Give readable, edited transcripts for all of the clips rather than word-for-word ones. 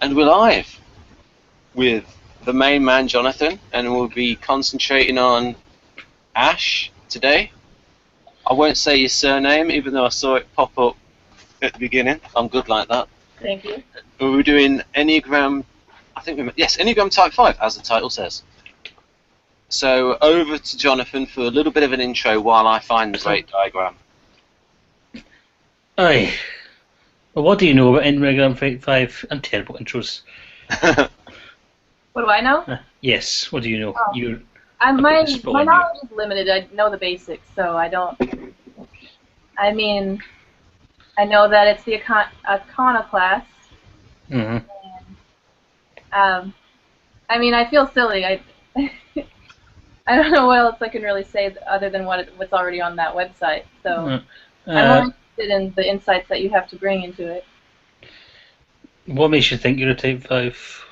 And we're live with the main man, Jonathan, and we'll be concentrating on Ash today. I won't say your surname, even though I saw it pop up at the beginning. I'm good like that. Thank you. We're doing Enneagram, Enneagram Type 5, as the title says. So over to Jonathan for a little bit of an intro while I find the great diagram. Aye. Well, what do you know about Enneagram 5? I'm terrible at intros. What do I know? Yes, what do you know? Oh. My knowledge is limited. I know the basics, so I don't... I mean, I know that it's the iconoclast. Mm-hmm. And, I mean, I feel silly. I don't know what else I can really say other than what's already on that website. So I'm more interested in the insights that you have to bring into it. What makes you think you're a Type 5?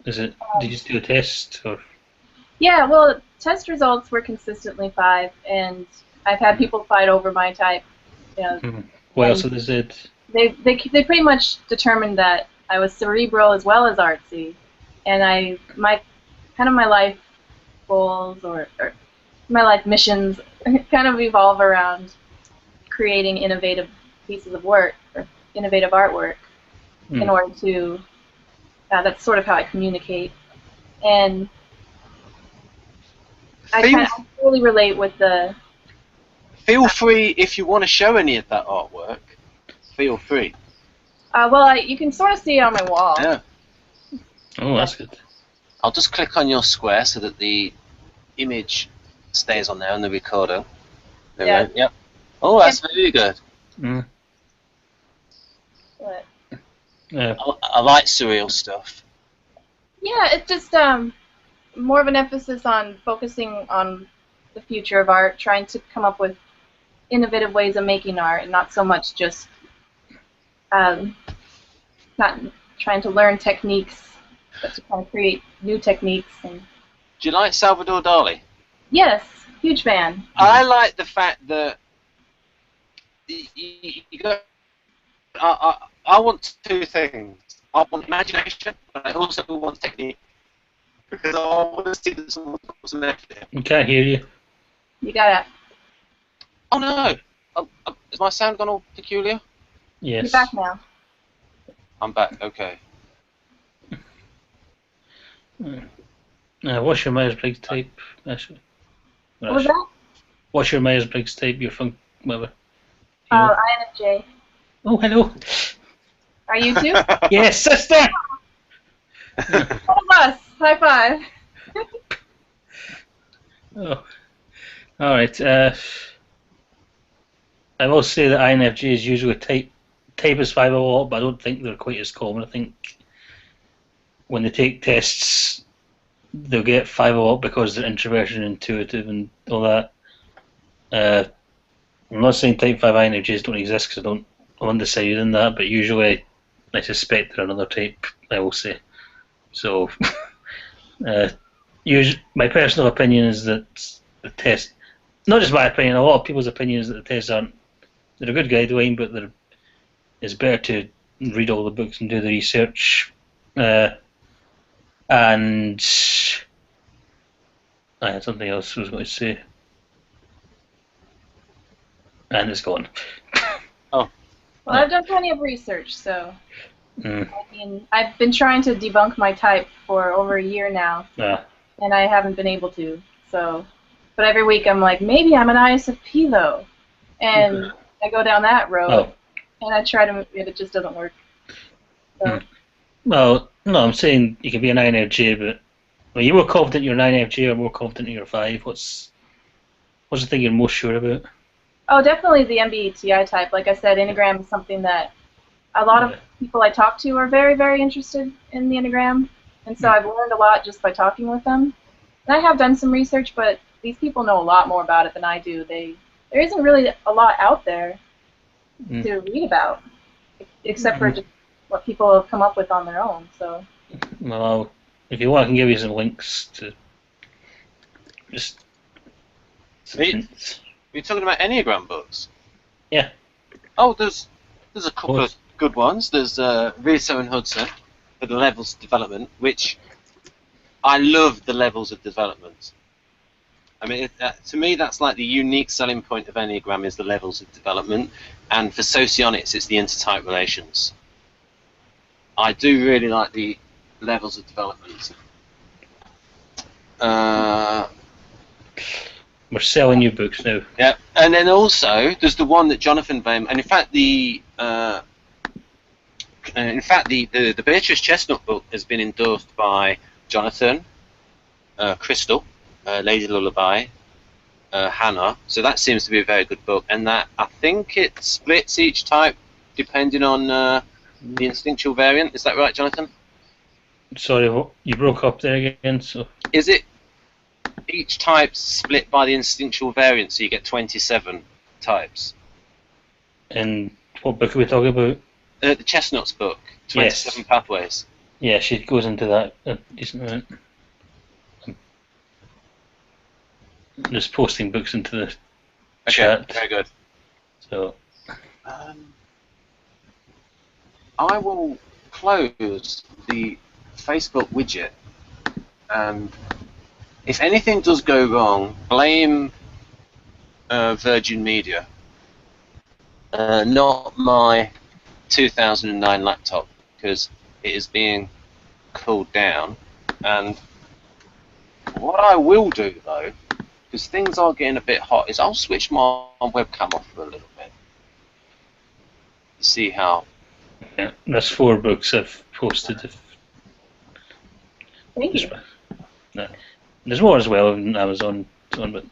Is it, did you just do a test? Or? Yeah, well, test results were consistently 5, and I've had people fight over my type. You know, what else have they said? They pretty much determined that I was cerebral as well as artsy, and my life goals or my life missions kind of evolve around creating innovative pieces of work or innovative artwork in order to. That's sort of how I communicate, and I really relate with the. Feel free if you want to show any of that artwork. Feel free. Well, you can sort of see it on my wall. Yeah. Oh, that's good. I'll just click on your square so that the image stays on there on the recorder. There yeah. We go. Yep. Oh, that's very good. Mm. What? Yeah. I like surreal stuff. Yeah, it's just more of an emphasis on focusing on the future of art, trying to come up with innovative ways of making art, and not so much just not trying to learn techniques, but to kind of create new techniques. And do you like Salvador Dali? Yes, huge fan. I like the fact that you got. I want two things. I want imagination, but I also want technique. Because I want to see that someone puts an effort in. I can't hear you. You got it. Oh no! Has my sound gone all peculiar? Yes. You're back now. I'm back, okay. What's your Myers-Briggs type, Ashley? What was that? What's your Myers-Briggs type, your whatever? INFJ. Oh, hello. Are you too? Yes, sister! One of us. High five. Oh. Alright, I will say that INFJ is usually type is 5 a lot, but I don't think they're quite as common. I think when they take tests, they'll get 5 a lot because they're introverted and intuitive and all that. I'm not saying type 5 INFJs don't exist because I'm undecided in that, but usually I suspect they're another type, I will say. So, my personal opinion is that the test, not just my opinion, a lot of people's opinion is that the tests they're a good guideline, but it's better to read all the books and do the research. And I had something else I was going to say. And it's gone. Oh. Well, I've done plenty of research, so I mean, I've been trying to debunk my type for over a year now, and I haven't been able to. So, but every week I'm like, maybe I'm an ISFP though, and I go down that road, and I try to, and it just doesn't work. So. Well, no, I'm saying you can be an INFJ, but are you more confident you're an INFJ or more confident you're a 5? What's the thing you're most sure about? Oh, definitely the MBTI type. Like I said, Enneagram is something that a lot of people I talk to are very, very interested in the Enneagram, and so I've learned a lot just by talking with them. And I have done some research, but these people know a lot more about it than I do. There isn't really a lot out there to read about, except for just what people have come up with on their own. So. Well, if you want, I can give you some links to just. You're talking about Enneagram books? Yeah. Oh, there's a couple of good ones. There's Riso and Hudson. for the levels of development, which I love the levels of development. I mean, to me, that's like the unique selling point of Enneagram is the levels of development, and for socionics, it's the intertype relations. I do really like the levels of development. We're selling you books now. Yeah, and then also there's the one that Jonathan Bain, and in fact the Beatrice Chestnut book has been endorsed by Jonathan, Crystal, Lady Lullaby, Hannah. So that seems to be a very good book, and that I think it splits each type depending on the instinctual variant. Is that right, Jonathan? Sorry, you broke up there again. So is it each type split by the instinctual variant, so you get 27 types? And what book are we talking about? The Chestnuts book, 27 Yes. Pathways. Yeah, she goes into that a decent amount. I'm just posting books into the chat. Very good. So I will close the Facebook widget, and if anything does go wrong, blame Virgin Media, not my 2009 laptop, because it is being cooled down. And what I will do, though, because things are getting a bit hot, is I'll switch my webcam off for a little bit to see how. yeah, that's 4 books I've posted. Thank you. No, there's more as well on Amazon, but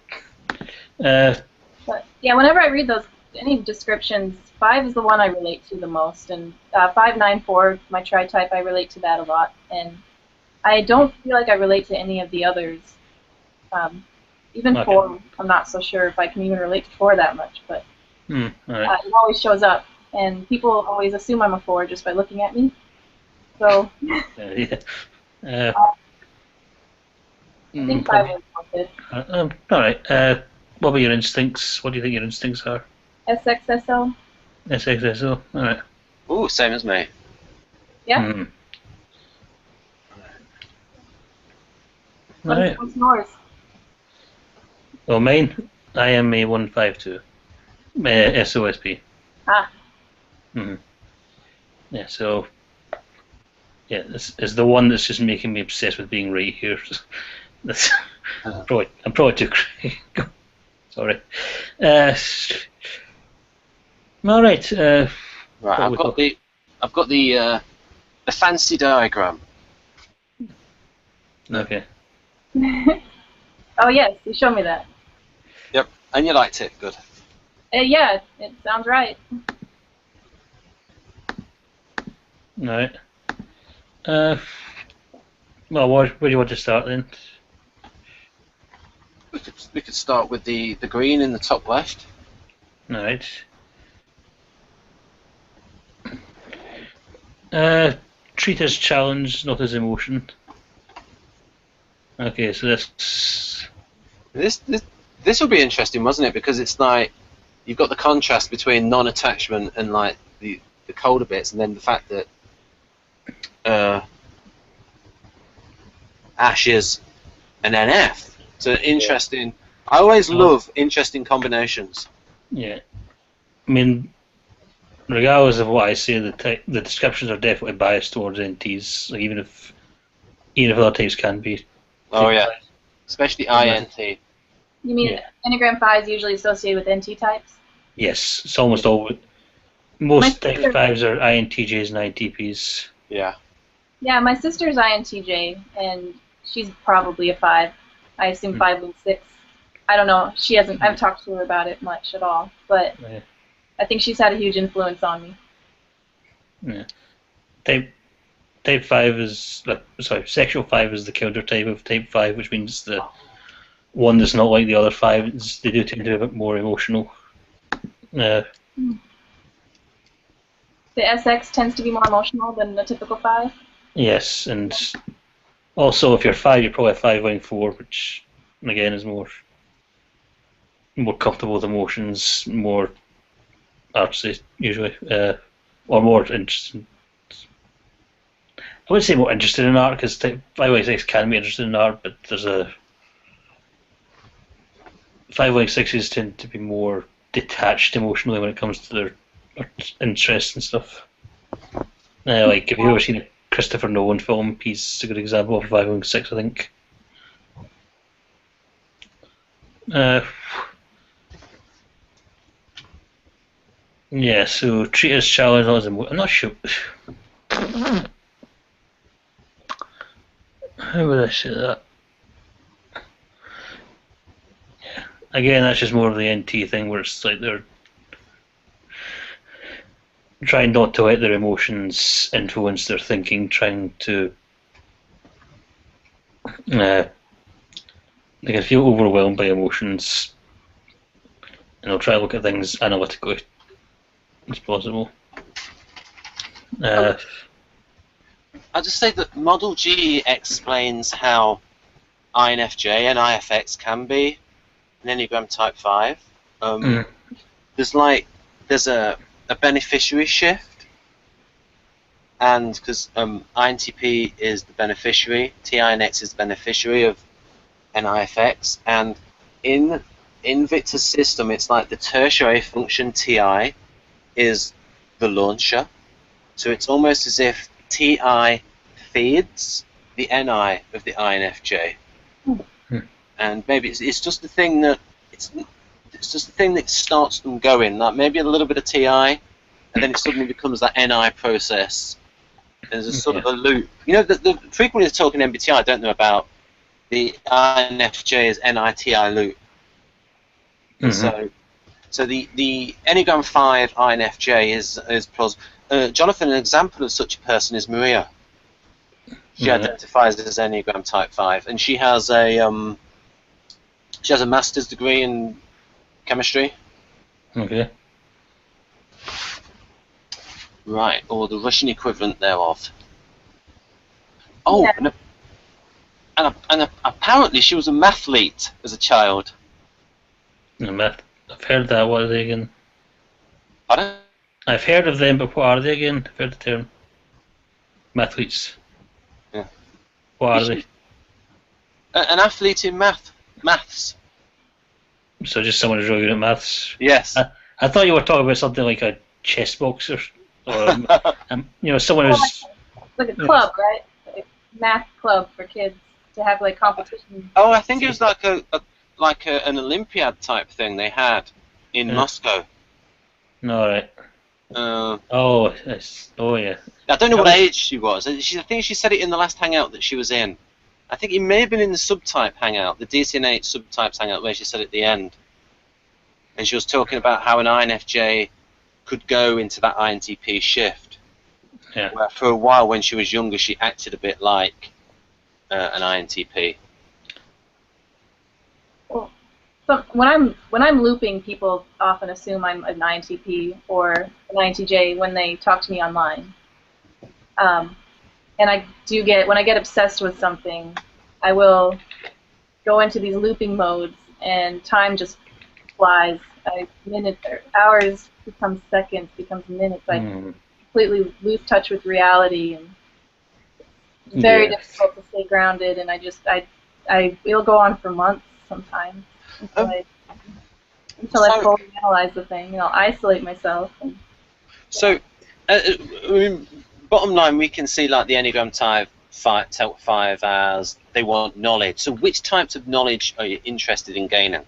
But yeah, whenever I read those any descriptions, 5 is the one I relate to the most, and 594, my tri-type, I relate to that a lot, and I don't feel like I relate to any of the others. Even Okay. 4, I'm not so sure if I can even relate to 4 that much, but all right. it always shows up, and people always assume I'm a 4 just by looking at me. So Yeah. I think 5 is good. All right. What about your instincts? What do you think your instincts are? SXSO. SXSO. All right. Ooh, same as me. Yeah. Mm. All right. What's yours? Well, mine, I am a 152. SOSP. Ah. Mm-hmm. Yeah, so yeah, this is the one that's just making me obsessed with being right here. That's I'm probably too crazy. Sorry. All right. Right, I've got the fancy diagram. Okay. Oh yes, you showed me that. Yep, and you liked it. Good. Yeah, it sounds right. All right. Well, where do you want to start then? We could start with the green in the top left. All right. Treat as challenge, not as emotion. Okay, so This will be interesting, wasn't it? Because it's like you've got the contrast between non-attachment and like the colder bits, and then the fact that Ash is an NF. So interesting. I always love interesting combinations. yeah. I mean, regardless of what I say, the descriptions are definitely biased towards NTs. Like even if other types can be. Oh yeah, especially INT. You mean Enneagram 5 is usually associated with NT types? Yes, it's almost all. Most My type sister- 5s are INTJs and INTPs. Yeah. Yeah, my sister's INTJ, and she's probably a 5. I assume 5 and 6. I don't know. She hasn't. I've talked to her about it much at all, but Yeah. I think she's had a huge influence on me. Yeah. Type 5 is sexual 5 is the counter type of type 5, which means the one that's not like the other 5. They do tend to be a bit more emotional. The SX tends to be more emotional than the typical 5. Yes, and also if you're 5, you're probably a 5-4, which again is more comfortable with emotions, more artsy usually, or more interesting. I would say more interested in art, because 516 can be interested in art, but there's a 516s tend to be more detached emotionally when it comes to their interests and stuff. Like, have you ever seen a Christopher Nolan film? He's a good example of 516, I think. Yeah, so treat as challenge as I'm not sure. How would I say that? Yeah. Again, that's just more of the NT thing, where it's like they're trying not to let their emotions influence their thinking, trying to they can feel overwhelmed by emotions, and they'll try to look at things analytically as possible. I'll just say that Model G explains how INFJ and IFX can be an Enneagram Type 5. There's a beneficiary shift, and because INTP is the beneficiary, TINX is the beneficiary of NiFx, and in Victor's system, it's like the tertiary function TI is the launcher. So it's almost as if TI feeds the NI of the INFJ. And maybe it's just the thing that it's just the thing that starts them going. Like maybe a little bit of TI, and then it suddenly becomes that NI process. There's a sort of a loop. You know, the frequently talking MBTI, I don't know about the INFJ's NI-TI loop. So the Enneagram 5 INFJ is plausible. Jonathan, an example of such a person is Maria. She identifies as Enneagram Type 5, and she has a master's degree in chemistry. Okay. Right, or the Russian equivalent thereof. Oh, yeah. and apparently she was a mathlete as a child. I've heard that. What are they again? Pardon? I've heard of them, but what are they again? I've heard the term. Mathletes. Yeah. What are they? An athlete in maths. So just someone who's really good at maths? Yes. I thought you were talking about something like a chess boxer, or someone who's like a club, right? Like a math club for kids to have like competition. Oh, I think it was like an Olympiad type thing they had in Moscow. No, right. Oh yeah. I don't know what age she was. I think she said it in the last hangout that she was in. I think it may have been in the subtype hangout, the DCN8 subtypes hangout, where she said at the end. And she was talking about how an INFJ could go into that INTP shift. Yeah. Where for a while when she was younger, she acted a bit like an INTP. Well, so when I'm looping, people often assume I'm an INTP or an INTJ when they talk to me online. And I do when I get obsessed with something, I will go into these looping modes, and time just flies. Minutes or hours becomes seconds, becomes minutes. I completely lose touch with reality, and it's very difficult to stay grounded. And it'll go on for months sometimes until I fully analyze the thing. Isolate myself. So, bottom line, we can see like the Enneagram Type 5 as they want knowledge. So, which types of knowledge are you interested in gaining?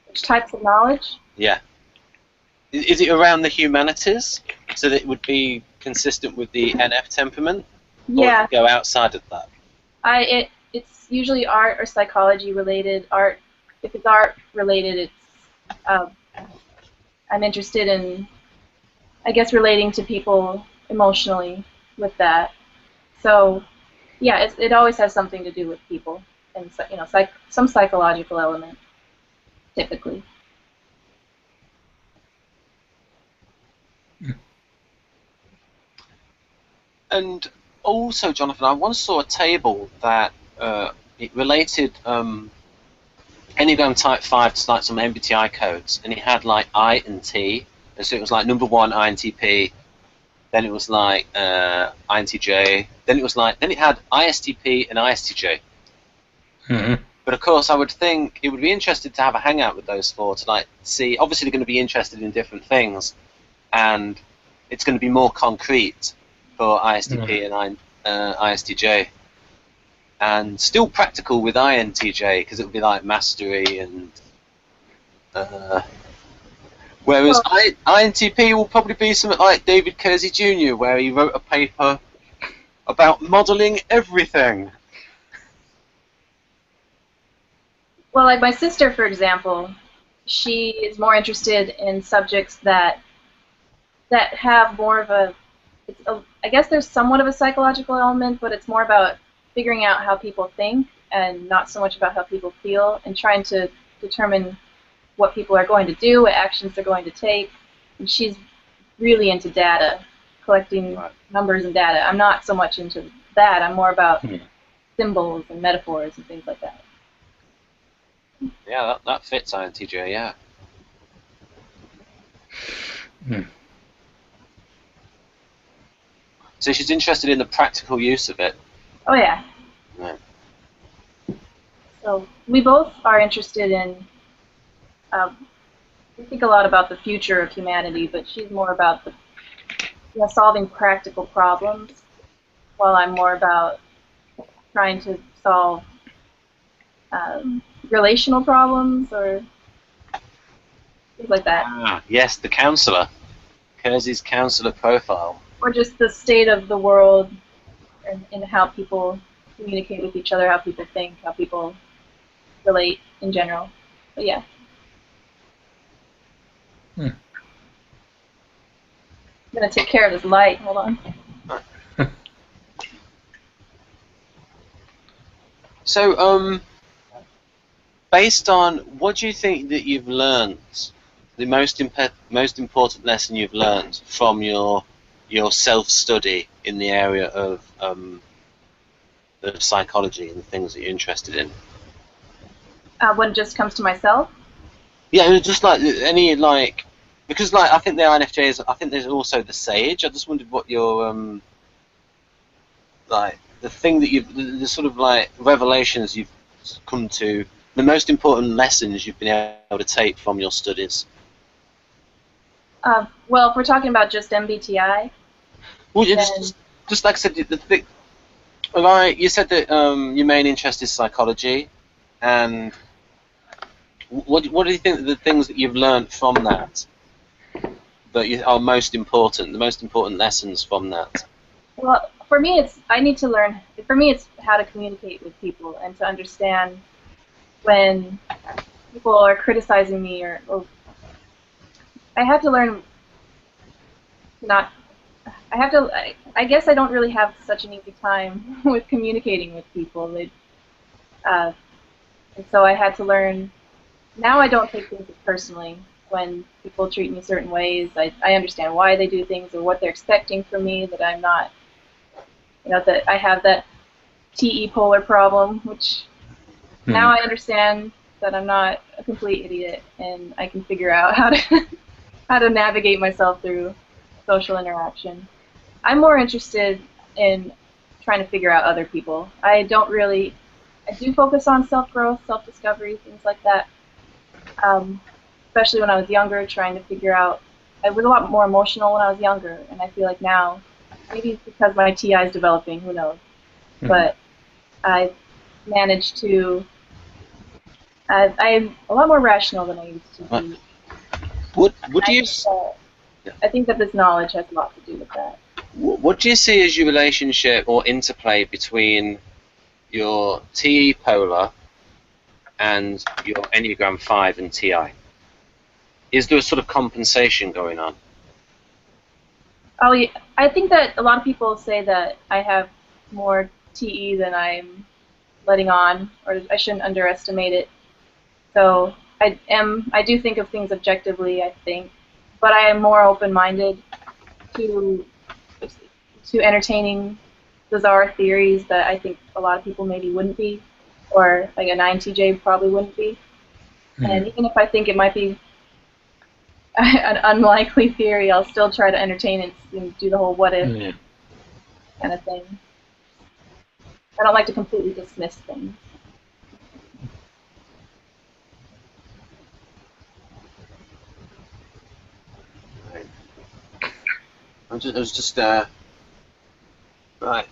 Which types of knowledge? Yeah. Is it around the humanities, so that it would be consistent with the NF temperament? Yeah. Or go outside of that? It's usually art or psychology related. Art, if it's art related, I'm interested in, I guess, relating to people emotionally with that. So, yeah, it always has something to do with people, and some psychological element, typically. And also, Jonathan, I once saw a table that it related Enneagram Type 5 to like some MBTI codes, and it had like I and T, and so it was like number 1 INTP, then it was like INTJ, then it had ISTP and ISTJ. Mm-hmm. But of course, I would think it would be interesting to have a hangout with those four to like see. Obviously, they're going to be interested in different things, and it's going to be more concrete for ISTP and ISTJ, and still practical with INTJ because it would be like mastery and. Whereas INTP will probably be something like David Kersey Jr., where he wrote a paper about modeling everything. Well, like my sister, for example, she is more interested in subjects that have more of I guess there's somewhat of a psychological element, but it's more about figuring out how people think and not so much about how people feel, and trying to determine what people are going to do, what actions they're going to take. And she's really into data, collecting numbers and data. I'm not so much into that. I'm more about symbols and metaphors and things like that. Yeah, that fits INTJ, yeah. So she's interested in the practical use of it. Oh, yeah. So we both are interested in, we think a lot about the future of humanity, but she's more about solving practical problems, while I'm more about trying to solve relational problems or things like that. Ah, yes, the counselor. Kersey's counselor profile. Or just the state of the world and how people communicate with each other, how people think, how people relate in general. But yeah. I'm going to take care of this light. Hold on. So, based on what do you think that you've learned, the most important lesson you've learned from your self-study in the area of psychology and the things that you're interested in? When it just comes to myself? Yeah, just like any because I think the INFJ is. I think there's also the Sage. I just wondered what your the thing that the sort of like revelations you've come to, the most important lessons you've been able to take from your studies. Well, if we're talking about just MBTI. Well, just like I said, you said that your main interest is psychology, and what do you think are the things that you've learned from that are most important, the most important lessons from that? Well, for me, it's how to communicate with people and to understand when people are criticizing me or I have to learn I guess I don't really have such an easy time with communicating with people. And so I had to learn. Now I don't take things personally when people treat me certain ways. I understand why they do things or what they're expecting from me, that I'm not, that I have that TE polar problem, which now I understand that I'm not a complete idiot and I can figure out how to navigate myself through social interaction. I'm more interested in trying to figure out other people. I do focus on self-growth, self-discovery, things like that. Especially when I was younger, trying to figure out. I was a lot more emotional when I was younger, and I feel like now, maybe it's because my TI is developing, who knows. But I've managed to. I'm a lot more rational than I used to be. I think that this knowledge has a lot to do with that. What do you see as your relationship or interplay between your TE polar and your Enneagram 5 and TI? Is there a sort of compensation going on? Oh, yeah. I think that a lot of people say that I have more TE than I'm letting on, or I shouldn't underestimate it. So I do think of things objectively, I think, but I am more open-minded to entertaining bizarre theories that I think a lot of people maybe wouldn't be, or like an INTJ probably wouldn't be. And even if I think it might be an unlikely theory, I'll still try to entertain it and do the whole what if kind of thing. I don't like to completely dismiss things. I was just right,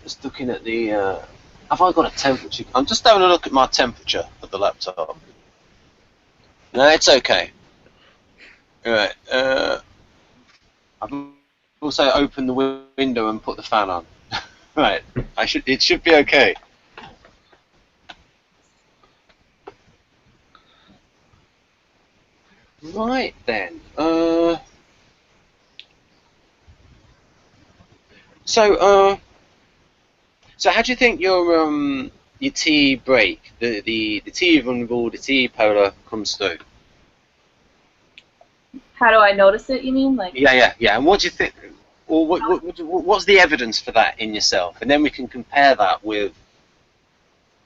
just looking at the. Have I got a temperature? I'm just having a look at my temperature of the laptop. No, it's okay. Right. I've also opened the window and put the fan on. Right. It should be okay. Right then. So how do you think your T break, the T vulnerable, the T polar comes through? How do I notice it, you mean? Like? Yeah. And what do you think, or what's the evidence for that in yourself? And then we can compare that with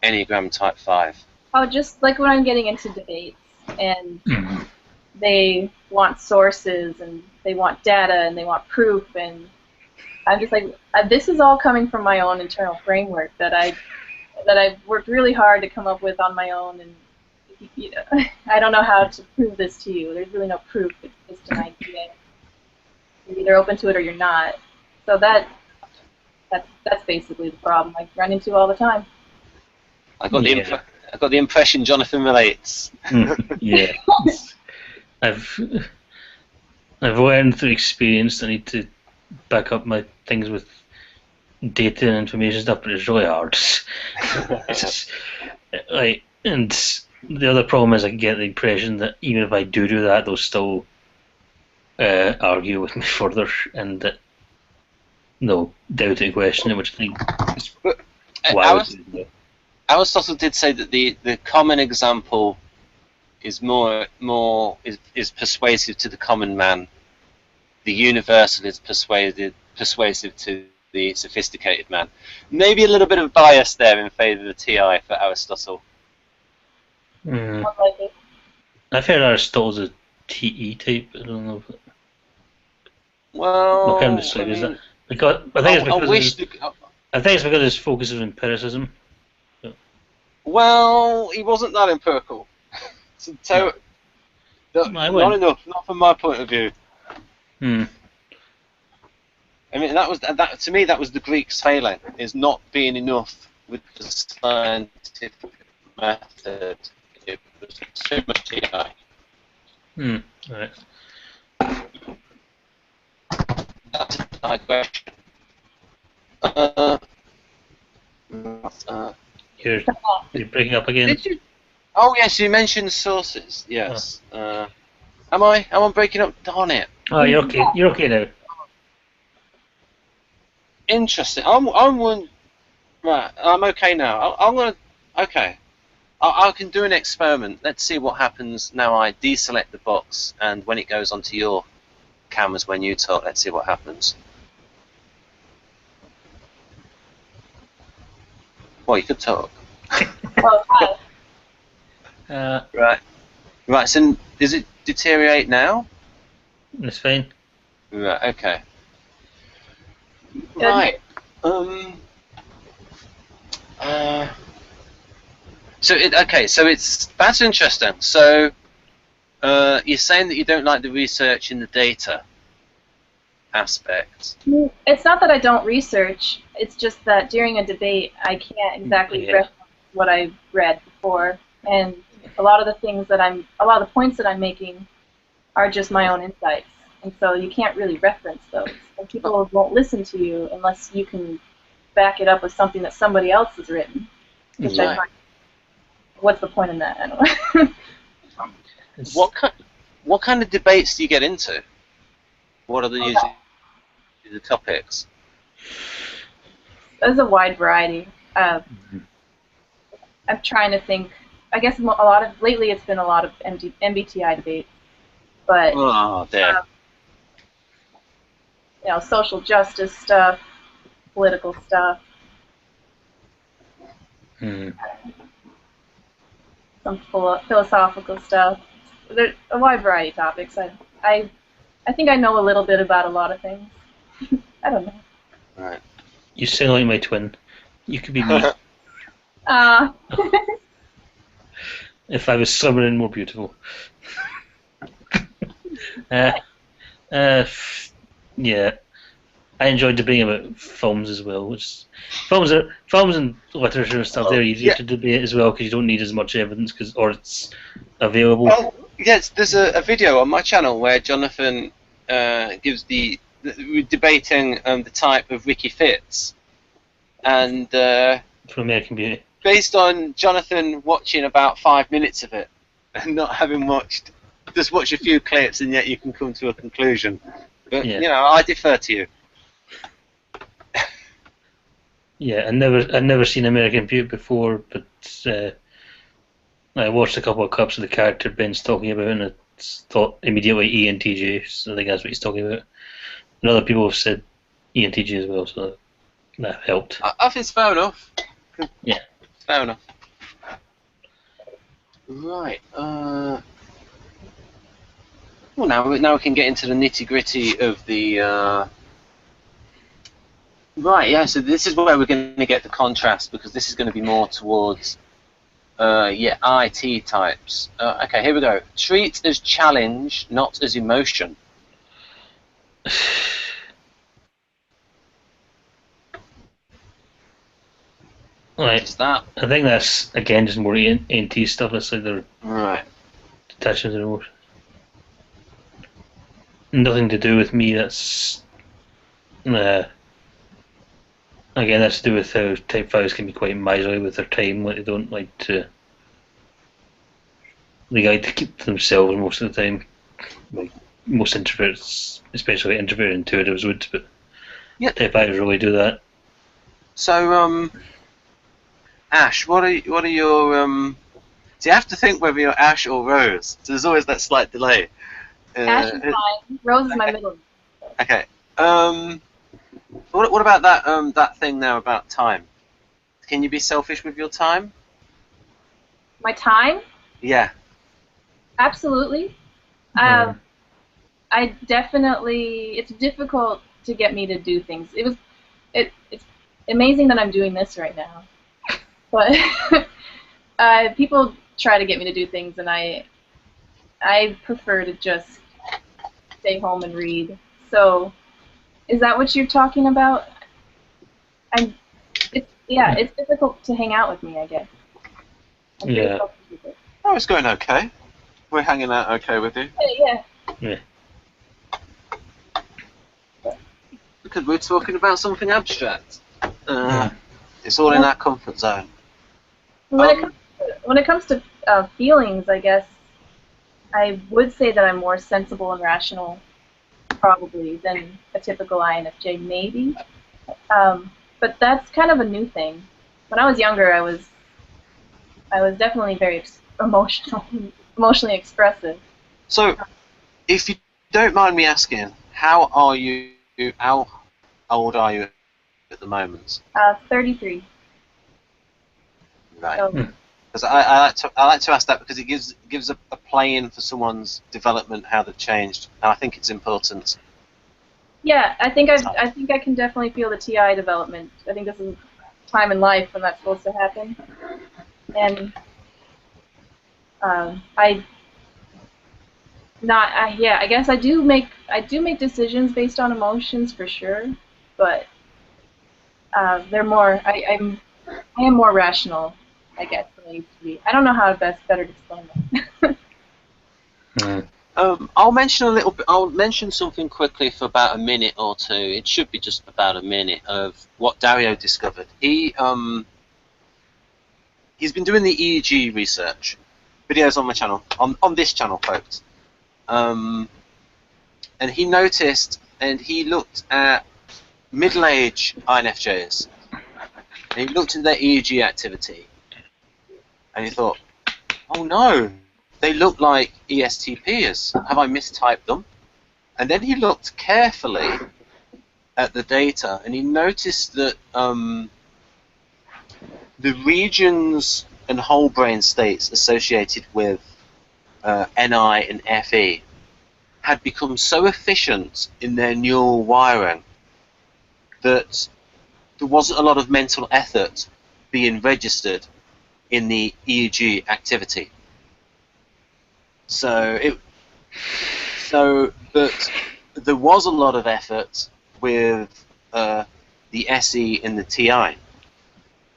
Enneagram Type 5. Oh, just like when I'm getting into debates and they want sources and they want data and they want proof, and I'm just like, this is all coming from my own internal framework that I've worked really hard to come up with on my own, and you know, I don't know how to prove this to you. There's really no proof. It's just an idea. You're either open to it or you're not. So that's basically the problem I run into all the time. I got the impression Jonathan relates. Yeah. I've learned through experience I need to back up my things with data and information stuff, but it's really hard. It's just, like, and the other problem is I get the impression that even if I do that, they'll still argue with me further, and that they'll doubt it and question it, which I think is why Aristotle did say that the common example is is persuasive to the common man. The universal is persuasive to the sophisticated man. Maybe a little bit of bias there in favour of the TI for Aristotle. I've heard Aristotle's a TE type. I don't know. Well, what kind of slave is that? Because I think it's because his focus is empiricism. So. Well, he wasn't that empirical. Not enough, not from my point of view. I mean, that to me, that was the Greeks failing, is not being enough with the scientific method. It was too much TI. Right. That's a digression. You're breaking up again. Did you? Oh yes, you mentioned sources. Yes. Am I breaking up? Darn it. Oh, you're okay. You're okay now. Interesting. I'm right. I'm okay now. I'm gonna. Okay. I can do an experiment. Let's see what happens now. I deselect the box, and when it goes onto your cameras when you talk, let's see what happens. Well, you could talk. Right. So does it deteriorate now? It's fine. Right. Okay. Right. So that's interesting. So you're saying that you don't like the research in the data aspect. It's not that I don't research. It's just that during a debate, I can't exactly reference what I've read before, and a lot of the points that I'm making are just my own insights, and so you can't really reference those. And people won't listen to you unless you can back it up with something that somebody else has written. Which I find, what's the point in that? I don't know. What kind of debates do you get into? What are usually the topics? There's a wide variety. I'm trying to think. I guess lately it's been a lot of MBTI debates, but social justice stuff, political stuff, some philosophical stuff. There's a wide variety of topics. I I think I know a little bit about a lot of things. I don't know. Right. You sound like my twin. You could be me. If I was slimmer and more beautiful. Yeah. I enjoyed debating about films as well. Films and literature and stuff. They're easier to debate as well because you don't need as much evidence or it's available. Oh yes, there's a video on my channel where Jonathan gives we're debating the type of Ricky Fitz, and From American Beauty. based on Jonathan watching about 5 minutes of it and not having just watch a few clips, and yet you can come to a conclusion. But I defer to you. Yeah, I'd never seen American Beauty before, but I watched a couple of clips of the character Ben's talking about, and I thought immediately ENTJ. So I think that's what he's talking about. And other people have said ENTJ as well, so that helped. I think it's fair enough. Yeah, fair enough. Right. Well, now we can get into the nitty-gritty of the. Right, yeah, so this is where we're going to get the contrast, because this is going to be more towards, IT types. Okay, here we go. Treat as challenge, not as emotion. right. What's that? I think that's, again, just more ENT stuff. That's like they're detached to their emotions. Nothing to do with me, that's... Again, that's to do with how Type 5s can be quite miserly with their time. Like, they don't like to... They like to keep to themselves most of the time. Like, most introverts, especially introverted intuitives would, but Type 5s really do that. So, Ash, what are your... So you have to think whether you're Ash or Rose. So there's always that slight delay. Ash is mine. Rose is my middle. Okay. What about that thing now about time? Can you be selfish with your time? My time? Yeah. Absolutely. I definitely. It's difficult to get me to do things. It's amazing that I'm doing this right now, but people try to get me to do things, and I prefer to just stay home and read. So. Is that what you're talking about? It's difficult to hang out with me, I guess. Yeah. Oh, it's going okay. We're hanging out okay with you. Yeah. Because we're talking about something abstract. It's all in that comfort zone. When it comes to feelings, I guess I would say that I'm more sensible and rational, probably, than a typical INFJ, maybe. But that's kind of a new thing. When I was younger, I was definitely very emotionally expressive. So, if you don't mind me asking, how old are you at the moment? 33. Right. So, because I like to ask that because it gives a play-in for someone's development, how they've changed, and I think it's important. yeah, I think I can definitely feel the TI development. I think this is a time in life when that's supposed to happen, and I guess I do make decisions based on emotions for sure, but they're more. I am more rational, I guess, than I used to be. I don't know how better to explain that. I'll mention something quickly for about a minute or two. It should be just about a minute of what Dario discovered. He's been doing the EEG research, videos on my channel, on this channel, folks. And he noticed, and he looked at middle-aged INFJs, and he looked at their EEG activity, and he thought, oh no, they look like ESTPers. Have I mistyped them? And then he looked carefully at the data, and he noticed that the regions and whole brain states associated with NI and FE had become so efficient in their neural wiring that there wasn't a lot of mental effort being registered in the EEG activity. But there was a lot of effort with the SE and the TI.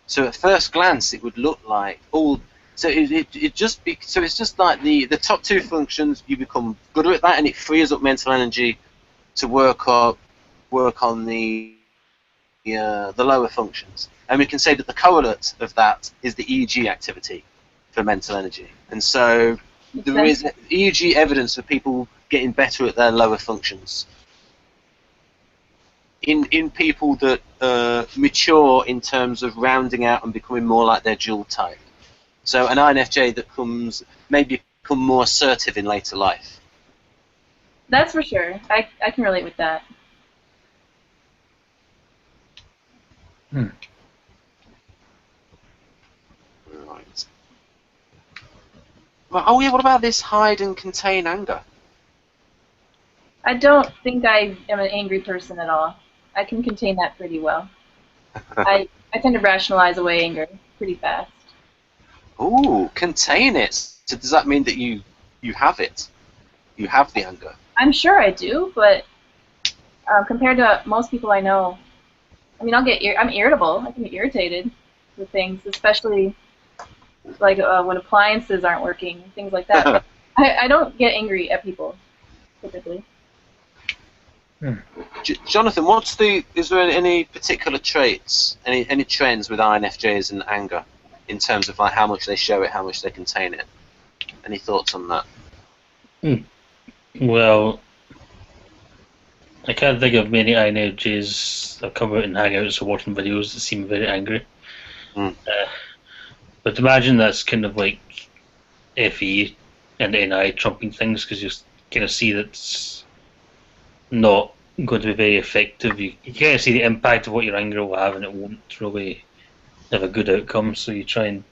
So at first glance, it would look like all. So it's just like the top two functions. You become good at that, and it frees up mental energy to work on the lower functions. And we can say that the correlate of that is the EEG activity for mental energy. And so there is EEG evidence of people getting better at their lower functions. In people that mature in terms of rounding out and becoming more like their dual type. So an INFJ that maybe become more assertive in later life. That's for sure. I can relate with that. Right. Well, oh yeah, what about this hide and contain anger? I don't think I am an angry person at all. I can contain that pretty well. I tend to rationalize away anger pretty fast. Ooh, contain it. So does that mean that you have it? You have the anger? I'm sure I do, but compared to most people I know, I mean, I'm irritable. I can be irritated with things, especially like when appliances aren't working, things like that. But I don't get angry at people, typically. Jonathan, is there any particular traits, any trends with INFJs and anger in terms of like how much they show it, how much they contain it? Any thoughts on that? Well, I can't think of many INFJs that come out in hangouts or watching videos that seem very angry. But imagine that's kind of like FE and NI trumping things, because you kind of see that's not going to be very effective. You kind of see the impact of what your anger will have, and it won't really have a good outcome. So you try and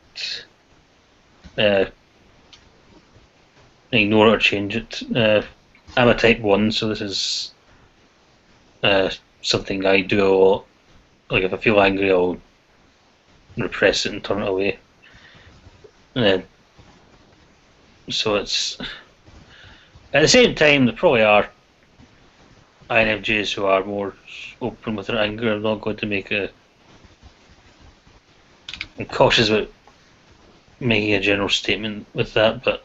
ignore it or change it. I'm a type 1, so this is something I do a lot. Like if I feel angry, I'll repress it and turn it away. So it's at the same time, there probably are INFJs who are more open with their anger. I'm not going to make I'm cautious about making a general statement with that, but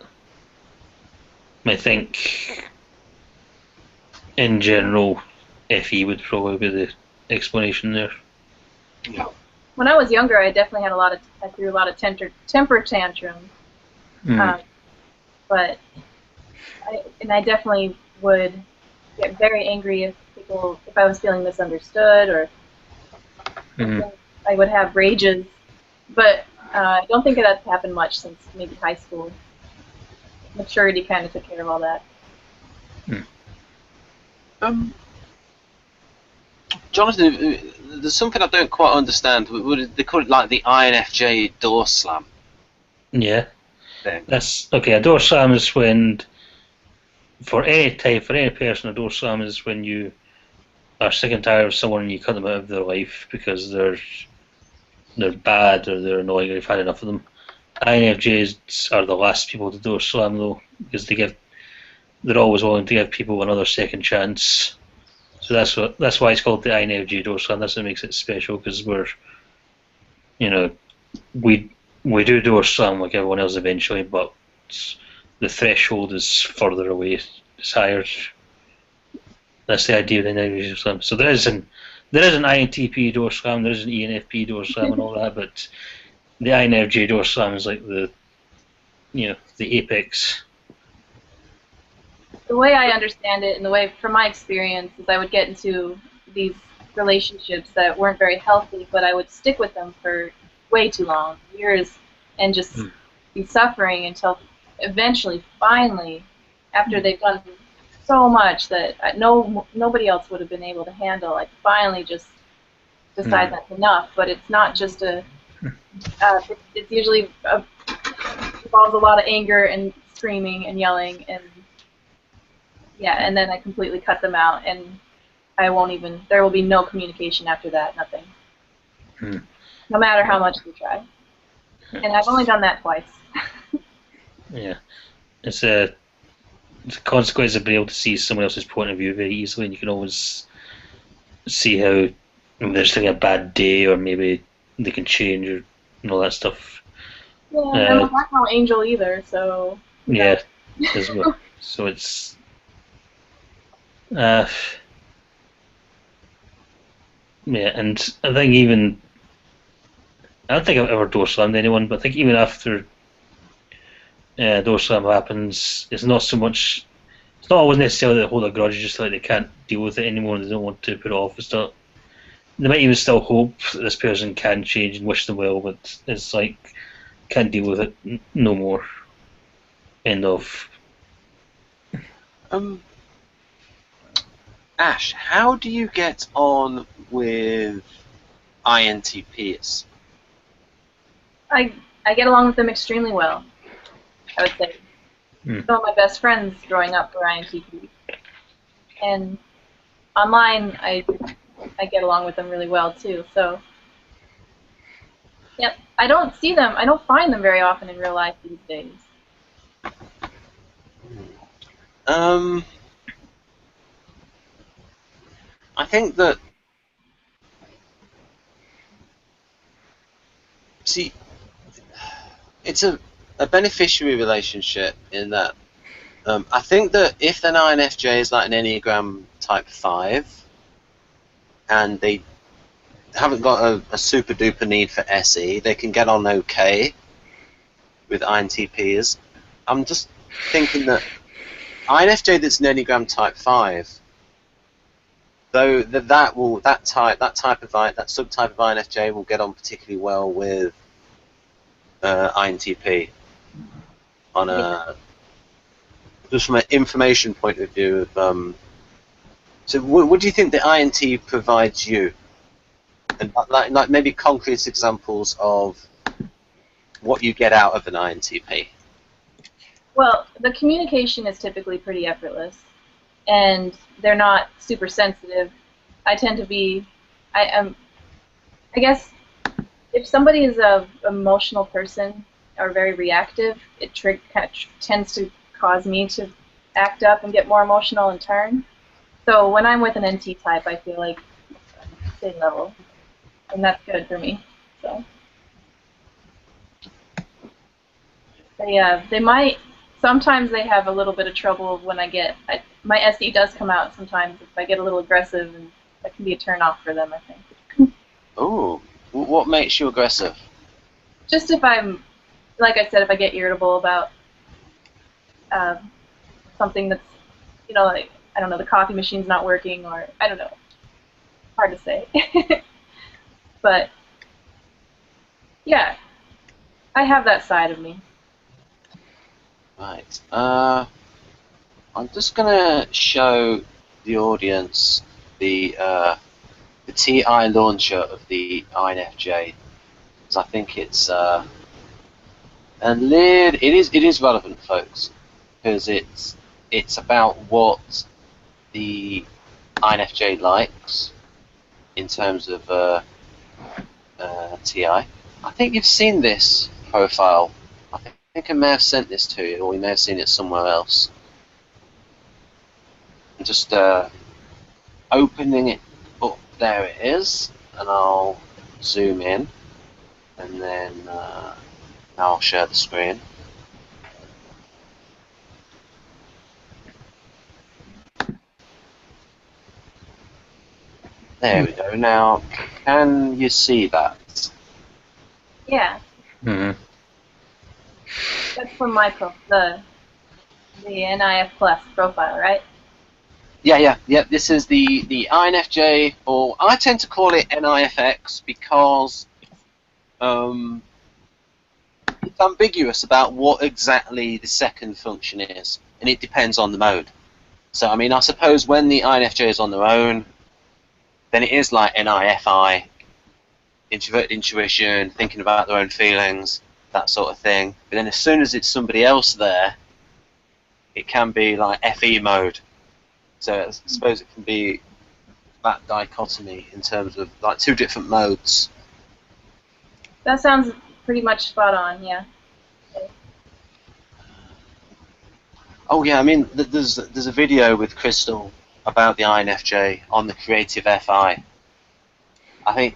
I think in general FE would probably be the explanation there. Yeah. When I was younger, I definitely had I threw a lot of temper tantrums. But I definitely would get very angry if I was feeling misunderstood, or I would have rages. But I don't think that's happened much since maybe high school. Maturity kind of took care of all that. Jonathan, there's something I don't quite understand. They call it like the INFJ door slam. Yeah. Thing. That's okay. A door slam is when, for any type, for any person, a door slam is when you are sick and tired of someone and you cut them out of their life because they're bad or they're annoying or you've had enough of them. INFJs are the last people to door slam though, because they're always willing to give people another second chance. So that's why it's called the INFJ door slam. That's what makes it special, because we do door slam like everyone else eventually, but the threshold is further away, it's higher. That's the idea of the INFJ door slam. So there is an INTP door slam, there is an ENFP door slam and all that, but the INFJ door slam is like the apex. The way I understand it, and the way from my experience, is I would get into these relationships that weren't very healthy, but I would stick with them for way too long, years, and just be suffering until eventually, finally, after they've done so much that nobody else would have been able to handle, I finally just decide that's enough. But it's not just it's usually involves a lot of anger and screaming and yelling, and yeah, and then I completely cut them out, and I won't even. There will be no communication after that. Nothing. No matter how much we try. And I've only done that twice. Yeah, it's a consequence of being able to see someone else's point of view very easily, and you can always see how if they're just having a bad day, or maybe they can change, or and all that stuff. Yeah, and I'm not no angel either, so. Yeah, as well. So it's. Yeah, and I think even. I don't think I've ever door slammed anyone, but I think even after door slam happens, it's not so much. It's not always necessarily they hold a grudge, just like they can't deal with it anymore and they don't want to put it off. It's not. They might even still hope that this person can change and wish them well, but it's like can't deal with it no more. End of. Ash, how do you get on with INTPs? I get along with them extremely well, I would say. Some of my best friends growing up were INTP. And online, I get along with them really well, too. So, yep. I don't see them. I don't find them very often in real life these days. I think that. See, it's a beneficiary relationship in that I think that if an INFJ is like an Enneagram Type 5 and they haven't got a super duper need for SE, they can get on okay with INTPs. I'm just thinking that INFJ that's an Enneagram Type 5, though that subtype of INFJ will get on particularly well with INTP on a just from an information point of view. So what do you think the INT provides you? And like maybe concrete examples of what you get out of an INTP. Well, the communication is typically pretty effortless, and they're not super sensitive. I tend to be, I guess, if somebody is a emotional person or very reactive, it kind of tends to cause me to act up and get more emotional in turn. So when I'm with an NT type, I feel like same level, and that's good for me. So they might. Sometimes they have a little bit of trouble when my SE does come out sometimes if I get a little aggressive, and that can be a turn off for them, I think. Oh, what makes you aggressive? Just if I'm, like I said, if I get irritable about something that's, like, I don't know, the coffee machine's not working, or I don't know. Hard to say. But, yeah, I have that side of me. Right. I'm just gonna show the audience the TI launcher of the INFJ, because I think it's it is relevant, folks, because it's about what the INFJ likes in terms of TI. I think you've seen this profile. I think I may have sent this to you, or we may have seen it somewhere else. I'm just opening it up. There it is, and I'll zoom in, and then I'll share the screen. There we go. Now, can you see that? Yeah. Mm-hmm. That's from my the NIF Plus profile, right? Yeah. This is the INFJ, or I tend to call it NiFx because it's ambiguous about what exactly the second function is, and it depends on the mode. So, I mean, I suppose when the INFJ is on their own, then it is like NIFI, introverted intuition, thinking about their own feelings, that sort of thing. But then as soon as it's somebody else there, it can be like FE mode, So I suppose it can be that dichotomy in terms of like two different modes. That sounds pretty much spot on, yeah. Oh yeah, I mean, there's a video with Crystal about the INFJ on the Creative FI. I think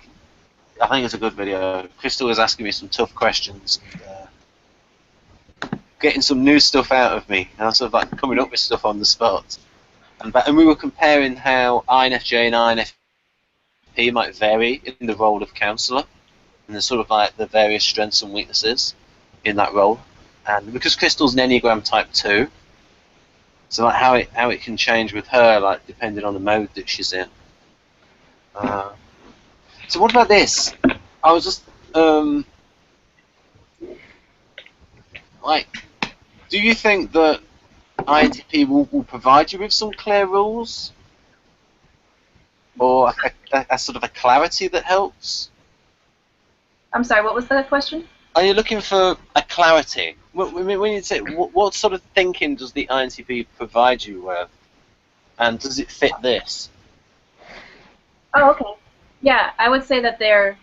it's a good video. Crystal was asking me some tough questions, and, getting some new stuff out of me, and I was sort of like coming up with stuff on the spot. And we were comparing how INFJ and INFP might vary in the role of counsellor, and the sort of like the various strengths and weaknesses in that role. And because Crystal's an Enneagram Type 2, so like how it can change with her, like depending on the mode that she's in. So what about this? I was just like, do you think that INTP will provide you with some clear rules, or a sort of a clarity that helps? I'm sorry, what was the question? Are you looking for a clarity? When you say, what sort of thinking does the INTP provide you with, and does it fit this? Oh, okay. Yeah, I would say that they're,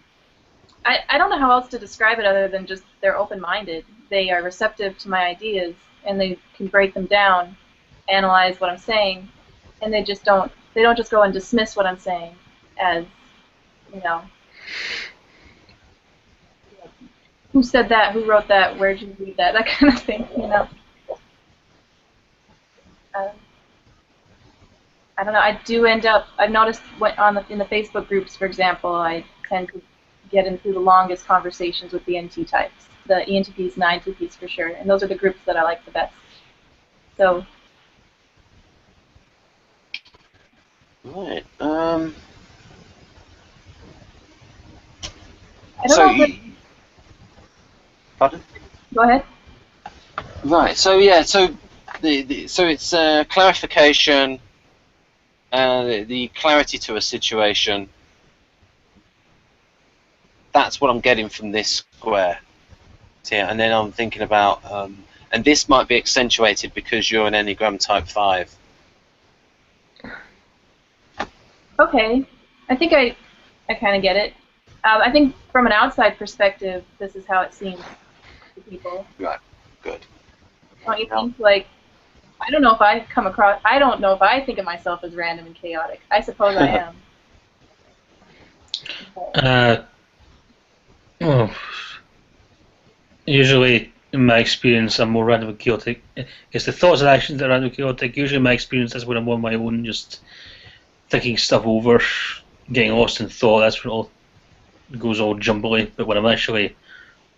I don't know how else to describe it other than just they're open-minded. They are receptive to my ideas, and they can break them down, analyze what I'm saying, and they don't just go and dismiss what I'm saying as, you know, who said that, who wrote that, where'd you read that, that kind of thing, you know. I don't know, I do end up, I've noticed in the Facebook groups, for example, I tend to get into the longest conversations with the NT types, the ENTPs and INTPs for sure, and those are the groups that I like the best. So. Right. I don't know if Pardon? Go ahead. Right. So yeah. So so it's clarification, the clarity to a situation. That's what I'm getting from this square. So, yeah, and then I'm thinking about, and this might be accentuated because you're an Enneagram Type 5. Okay. I think I kind of get it. I think from an outside perspective, this is how it seems to people. Right. Good. Don't you think? Like, I don't know if I think of myself as random and chaotic. I suppose I am. Well, usually, in my experience, I'm more random and chaotic. It's the thoughts and actions that are random and chaotic. Usually, in my experience, is when I'm on my own, just thinking stuff over, getting lost in thought. That's when it all goes all jumbly. But when I'm actually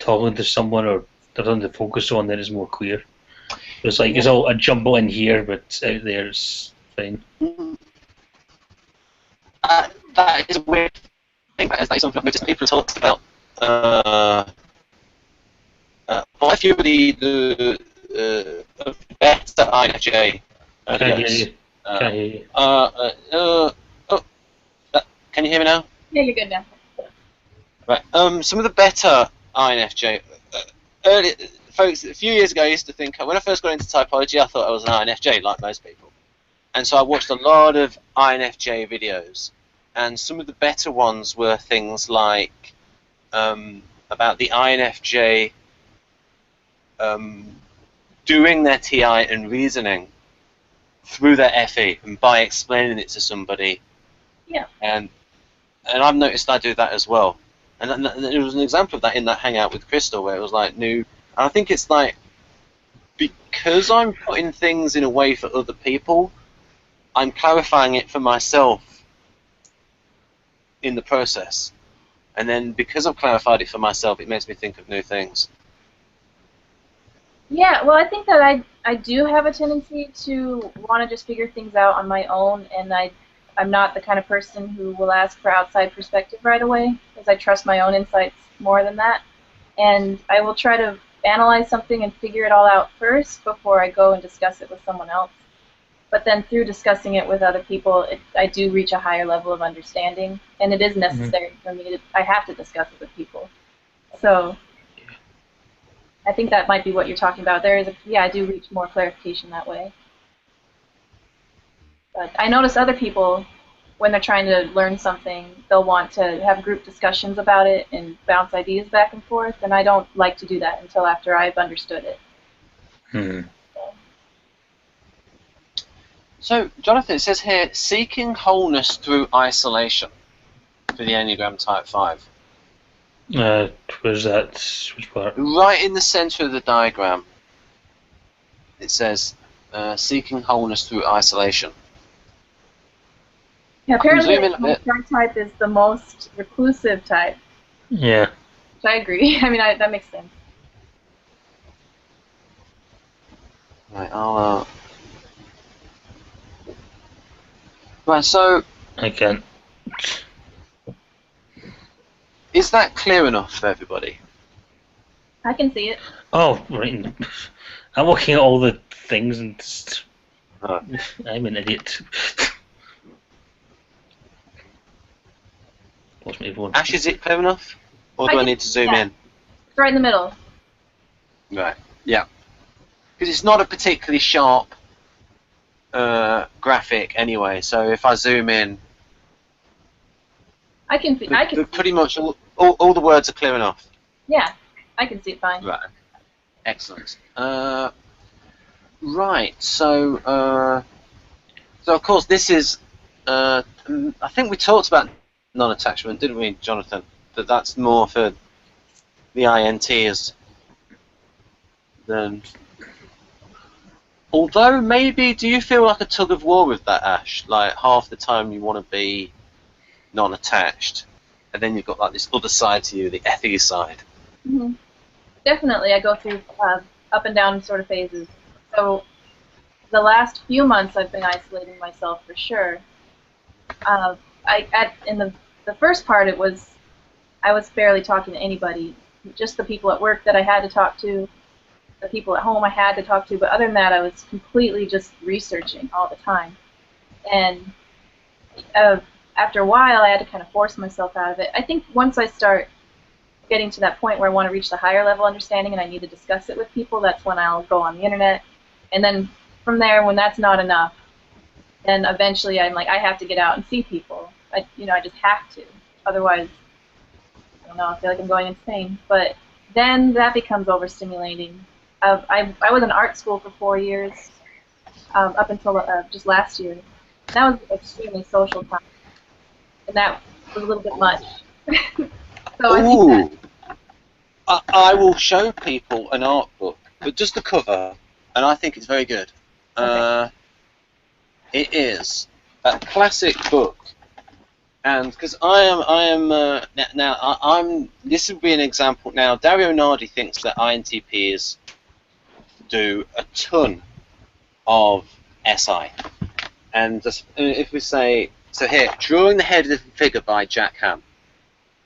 talking to someone or there's something to focus on, then it's more clear. It's like it's all a jumble in here, but out there it's fine. That is a weird thing. That is like something I've noticed people talk about. Quite a few of the better INFJ Can't hear you. Can't hear you. Can you hear me now? Yeah, you're good now. Right. Some of the better INFJ, folks, a few years ago, I used to think, when I first got into typology, I thought I was an INFJ, like most people. And so I watched a lot of INFJ videos. And some of the better ones were things like about the INFJ doing their TI and reasoning through their FE and by explaining it to somebody. Yeah. And I've noticed I do that as well. And there was an example of that in that hangout with Crystal where it was like new. And I think it's like, because I'm putting things in a way for other people, I'm clarifying it for myself in the process. And then because I've clarified it for myself, it makes me think of new things. Yeah, well, I think that I do have a tendency to want to just figure things out on my own, and I'm not the kind of person who will ask for outside perspective right away, because I trust my own insights more than that. And I will try to analyze something and figure it all out first before I go and discuss it with someone else. But then through discussing it with other people, I do reach a higher level of understanding, and it is necessary for me I have to discuss it with people. So I think that might be what you're talking about. I do reach more clarification that way. But I notice other people, when they're trying to learn something, they'll want to have group discussions about it and bounce ideas back and forth, and I don't like to do that until after I've understood it. Hmm. So, Jonathan, it says here, seeking wholeness through isolation for the Enneagram Type 5. Where's that? Which part? Right in the center of the diagram, it says, seeking wholeness through isolation. Yeah, apparently zoom in a bit. my type is the most reclusive type, Yeah. which I agree. I mean, that makes sense. Right, I'll... Right, so... I can't. Is that clear enough for everybody? I can see it. Oh, right. I'm looking at all the things and just, Oh. I'm an idiot. What's my phone? Ash, is it clear enough? Or do I need to zoom in? It's right in the middle. Right, yeah. Because it's not a particularly sharp graphic anyway, so if I zoom in, I can pretty much all the words are clear enough. Yeah, I can see it fine. Right, excellent. Right, so of course this is, I think we talked about non-attachment, didn't we, Jonathan? That's more for the INTs than... Although, maybe, do you feel like a tug of war with that, Ash? Like, half the time you want to be non-attached, and then you've got like this other side to you, the ethy side. Mm-hmm. Definitely, I go through up and down sort of phases. So the last few months I've been isolating myself for sure. In the first part, I was barely talking to anybody, just the people at work that I had to talk to, the people at home I had to talk to, but other than that, I was completely just researching all the time. And after a while, I had to kind of force myself out of it. I think once I start getting to that point where I want to reach the higher level understanding and I need to discuss it with people, that's when I'll go on the internet. And then from there, when that's not enough, then eventually I'm like, I have to get out and see people. I just have to. Otherwise, I don't know, I feel like I'm going insane. But then that becomes overstimulating. I was in art school for 4 years, up until just last year. That was extremely social time, and that was a little bit much. So Ooh! I will show people an art book, but just the cover, and I think it's very good. Okay. It is a classic book, and because this would be an example. Now, Dario Nardi thinks that INTPs do a ton of SI, and just, if we say, so here, Drawing the Head of the Figure by Jack Ham.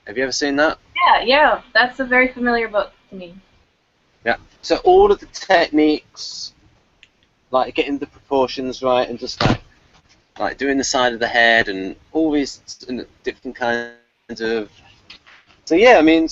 Have you ever seen that? Yeah, that's a very familiar book to me. Yeah. So all of the techniques, like getting the proportions right, and just like doing the side of the head, and all these different kinds of. So yeah, I mean,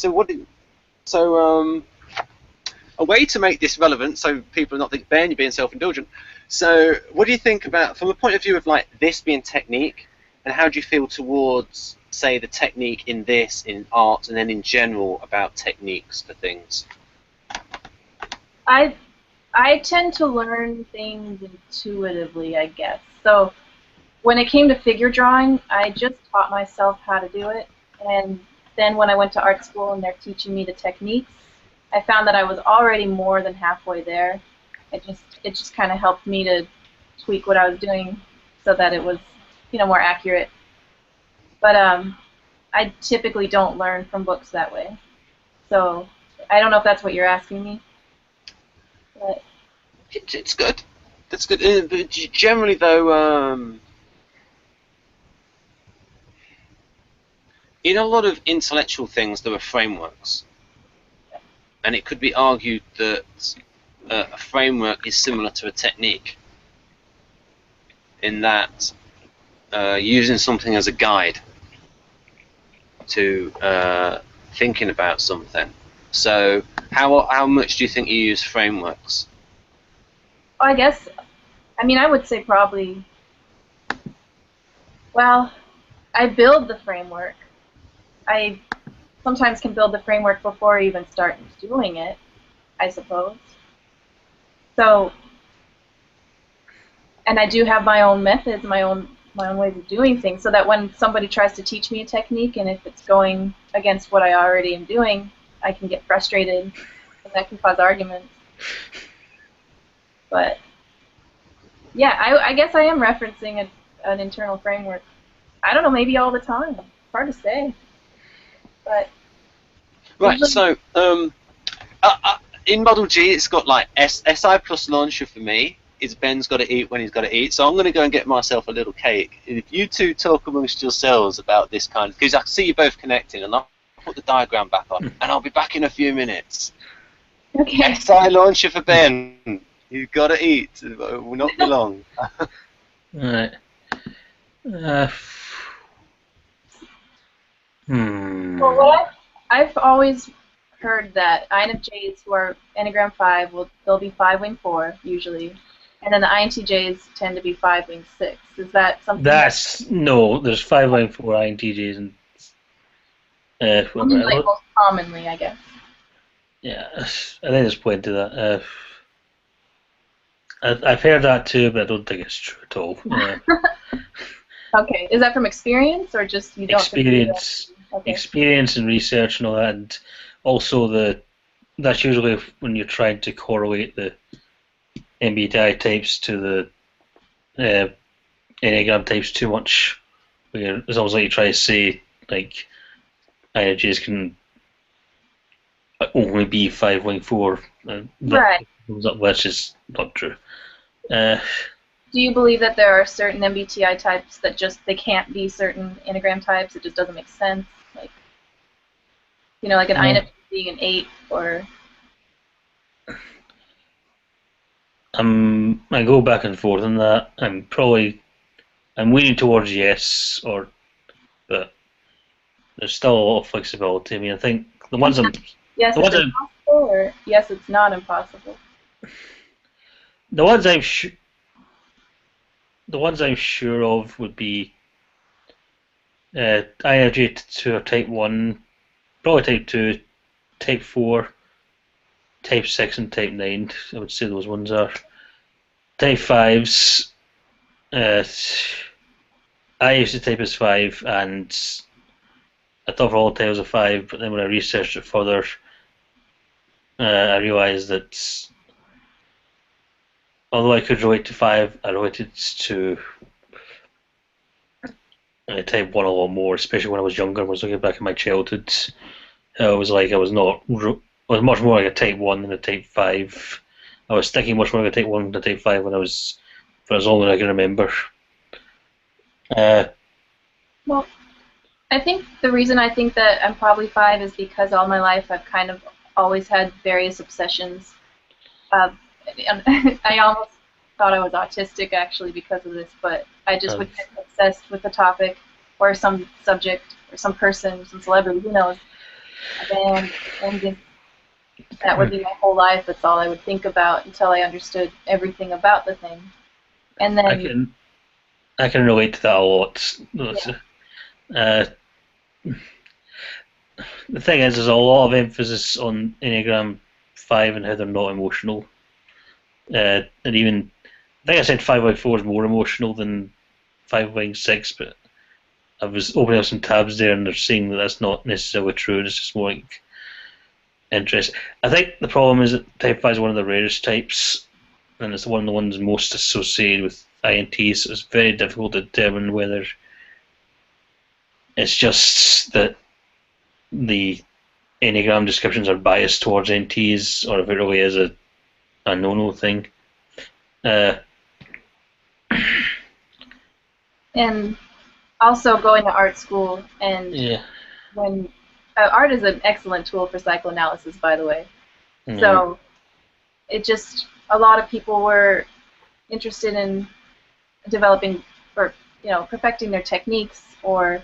a way to make this relevant, so people are not thinking, Ben, you're being self-indulgent. So what do you think about, from a point of view of like this being technique, and how do you feel towards, say, the technique in this, in art, and then in general about techniques for things? I tend to learn things intuitively, I guess. So when it came to figure drawing, I just taught myself how to do it, and then when I went to art school and they're teaching me the techniques, I found that I was already more than halfway there. It just kind of helped me to tweak what I was doing so that it was, more accurate. But I typically don't learn from books that way. So I don't know if that's what you're asking me. But It's good. That's good. But generally, though, in a lot of intellectual things, there are frameworks. And it could be argued that a framework is similar to a technique, in that using something as a guide to thinking about something. So how much do you think you use frameworks? I guess, I mean, I would say probably Well, I build the framework. I sometimes can build the framework before I even start doing it, I suppose. So, and I do have my own methods, my own ways of doing things, so that when somebody tries to teach me a technique, and if it's going against what I already am doing, I can get frustrated, and that can cause arguments. But yeah, I guess I am referencing an internal framework. I don't know, maybe all the time. It's hard to say. But Right. usually, So in Model G, it's got like SI plus launcher for me. Is Ben's got to eat when he's got to eat. So I'm going to go and get myself a little cake. If you two talk amongst yourselves about this kind of, because I can see you both connecting, and I'll put the diagram back on, and I'll be back in a few minutes. okay. SI launcher for Ben. You've got to eat. It will not be long. Right. Well, what I've always heard that INFJs who are Enneagram 5 they'll be 5-wing 4 usually, and then the INTJs tend to be 5-wing 6. Is that something? No. There's 5-wing 4 INTJs and Only like most commonly, I guess. yeah, I think there's plenty to that. I've heard that too, but I don't think it's true at all. Okay, is that from experience or just you don't? Experience, Okay. experience and research and all that, and also that's usually when you're trying to correlate the MBTI types to the Enneagram types too much. Where it's almost like you try to say like INFJs can only be 5-wing 4, Right. which is not true. Do you believe that there are certain MBTI types that just they can't be certain Enneagram types? It just doesn't make sense. Like, like an INFJ being an 8 or. I go back and forth on that. I'm leaning towards yes, but there's still a lot of flexibility. I mean, I think the ones I'm Yes, the it's ones I'm impossible, or yes, it's not impossible. the ones I'm the ones I'm sure of would be INFJ to or Type 1, probably Type 2, Type 4, Type 6, and Type 9. I would say those ones are. Type 5s, I used to type as 5, and I thought for all time it was a 5, but then when I researched it further, I realised that although I could relate to 5, I related to Type 1 a lot more, especially when I was younger. I was looking back at my childhood. I was like, I was much more like a Type 1 than a Type 5. I was thinking much more like a Type 1 than a Type 5 for as long as I can remember. Well, I think the reason I think that I'm probably 5 is because all my life I've kind of always had various obsessions. I almost thought I was autistic actually because of this, but I just would get obsessed with a topic or some subject or some person, some celebrity, who knows. And just, that would be my whole life. That's all I would think about until I understood everything about the thing. And then I can relate to that a lot. The thing is, there's a lot of emphasis on Enneagram 5 and how they're not emotional. And even, I think I said 5-wing-4 is more emotional than 5-wing-6, but I was opening up some tabs there and they're saying that that's not necessarily true, it's just more like interest. I think the problem is that Type 5 is one of the rarest types, and it's one of the ones most associated with INTs, so it's very difficult to determine whether it's just that the Enneagram descriptions are biased towards NTs, or if it really is a no-no thing. And also going to art school, and when art is an excellent tool for psychoanalysis, by the way. Mm-hmm. So it just, a lot of people were interested in developing or perfecting their techniques or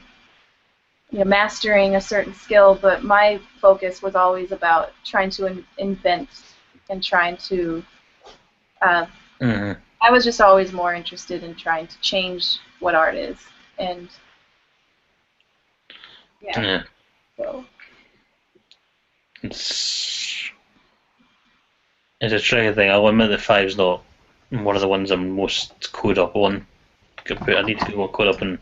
mastering a certain skill, but my focus was always about trying to invent and trying to I was just always more interested in trying to change what art is. and yeah. So. It's a tricky thing. I'll admit that 5's not one of the ones I'm most caught up on. I need to be more caught up in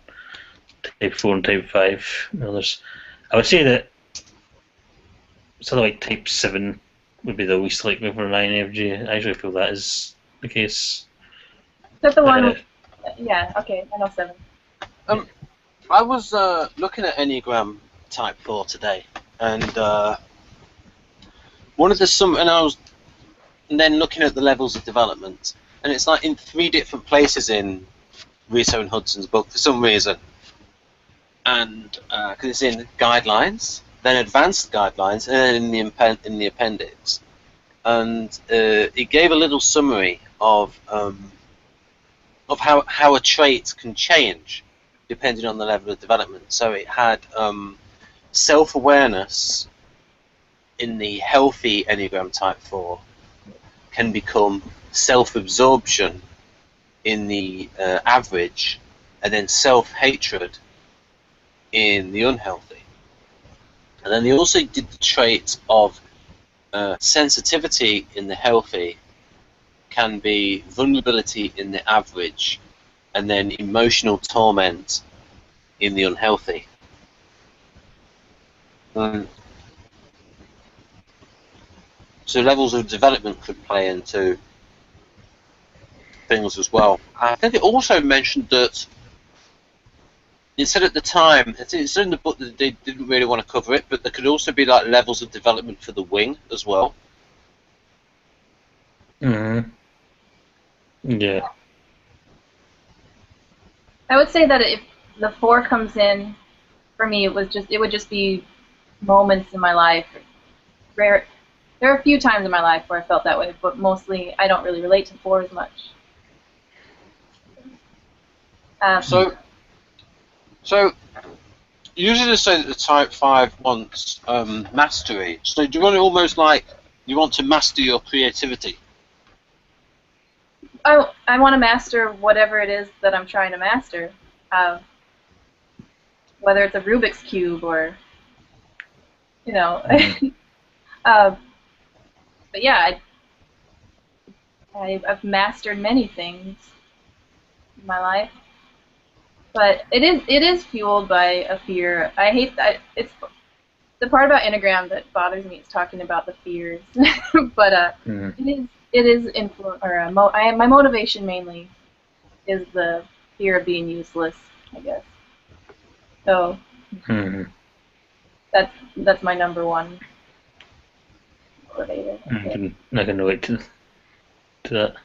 Type 4 and Type 5. I would say that something like Type 7 would be the least likely for an INFJ. I actually feel that is the case. Is that the one? Yeah, okay, I know 7. I was looking at Enneagram Type 4 today, and one of the and I was then looking at the levels of development, and it's like in 3 different places in Riso and Hudson's book for some reason, and because it's in guidelines, then advanced guidelines, and then in the appendix, and it gave a little summary of how a trait can change depending on the level of development. So it had self-awareness in the healthy Enneagram Type 4 can become self-absorption in the average, and then self-hatred in the unhealthy. And then they also did the trait of sensitivity in the healthy can be vulnerability in the average, and then emotional torment in the unhealthy. So levels of development could play into things as well. I think it also mentioned that it said at the time, it said in the book that they didn't really want to cover it, but there could also be like levels of development for the wing as well. Mm-hmm. Yeah. I would say that if the 4 comes in, for me, it would just be moments in my life. There are a few times in my life where I felt that way, but mostly I don't really relate to 4 as much. So usually they say that the Type 5 wants mastery. So do you want it almost like you want to master your creativity? I want to master whatever it is that I'm trying to master, whether it's a Rubik's Cube or, you know. But yeah, I've mastered many things in my life, but it is fueled by a fear. I hate that. It's the part about Enneagram that bothers me is talking about the fears, but it is influence or my motivation mainly is the fear of being useless, I guess. So that's my number one motivator. I can relate to that.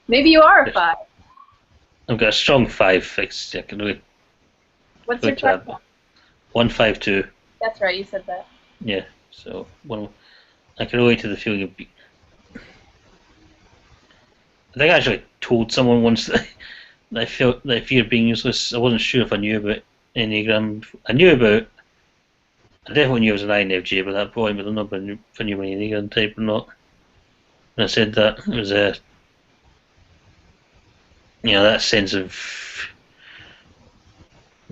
Maybe you are a 5. I've got a strong 5 fixed. I can relate. What's your type? 152. That's right, you said that. Yeah, so I can relate to the feeling of. I think I actually told someone once that I felt that I feared being useless. I wasn't sure if I knew about Enneagram. I definitely knew I was an INFJ by that point, but I don't know if I knew my Enneagram type or not. And I said that it was that sense of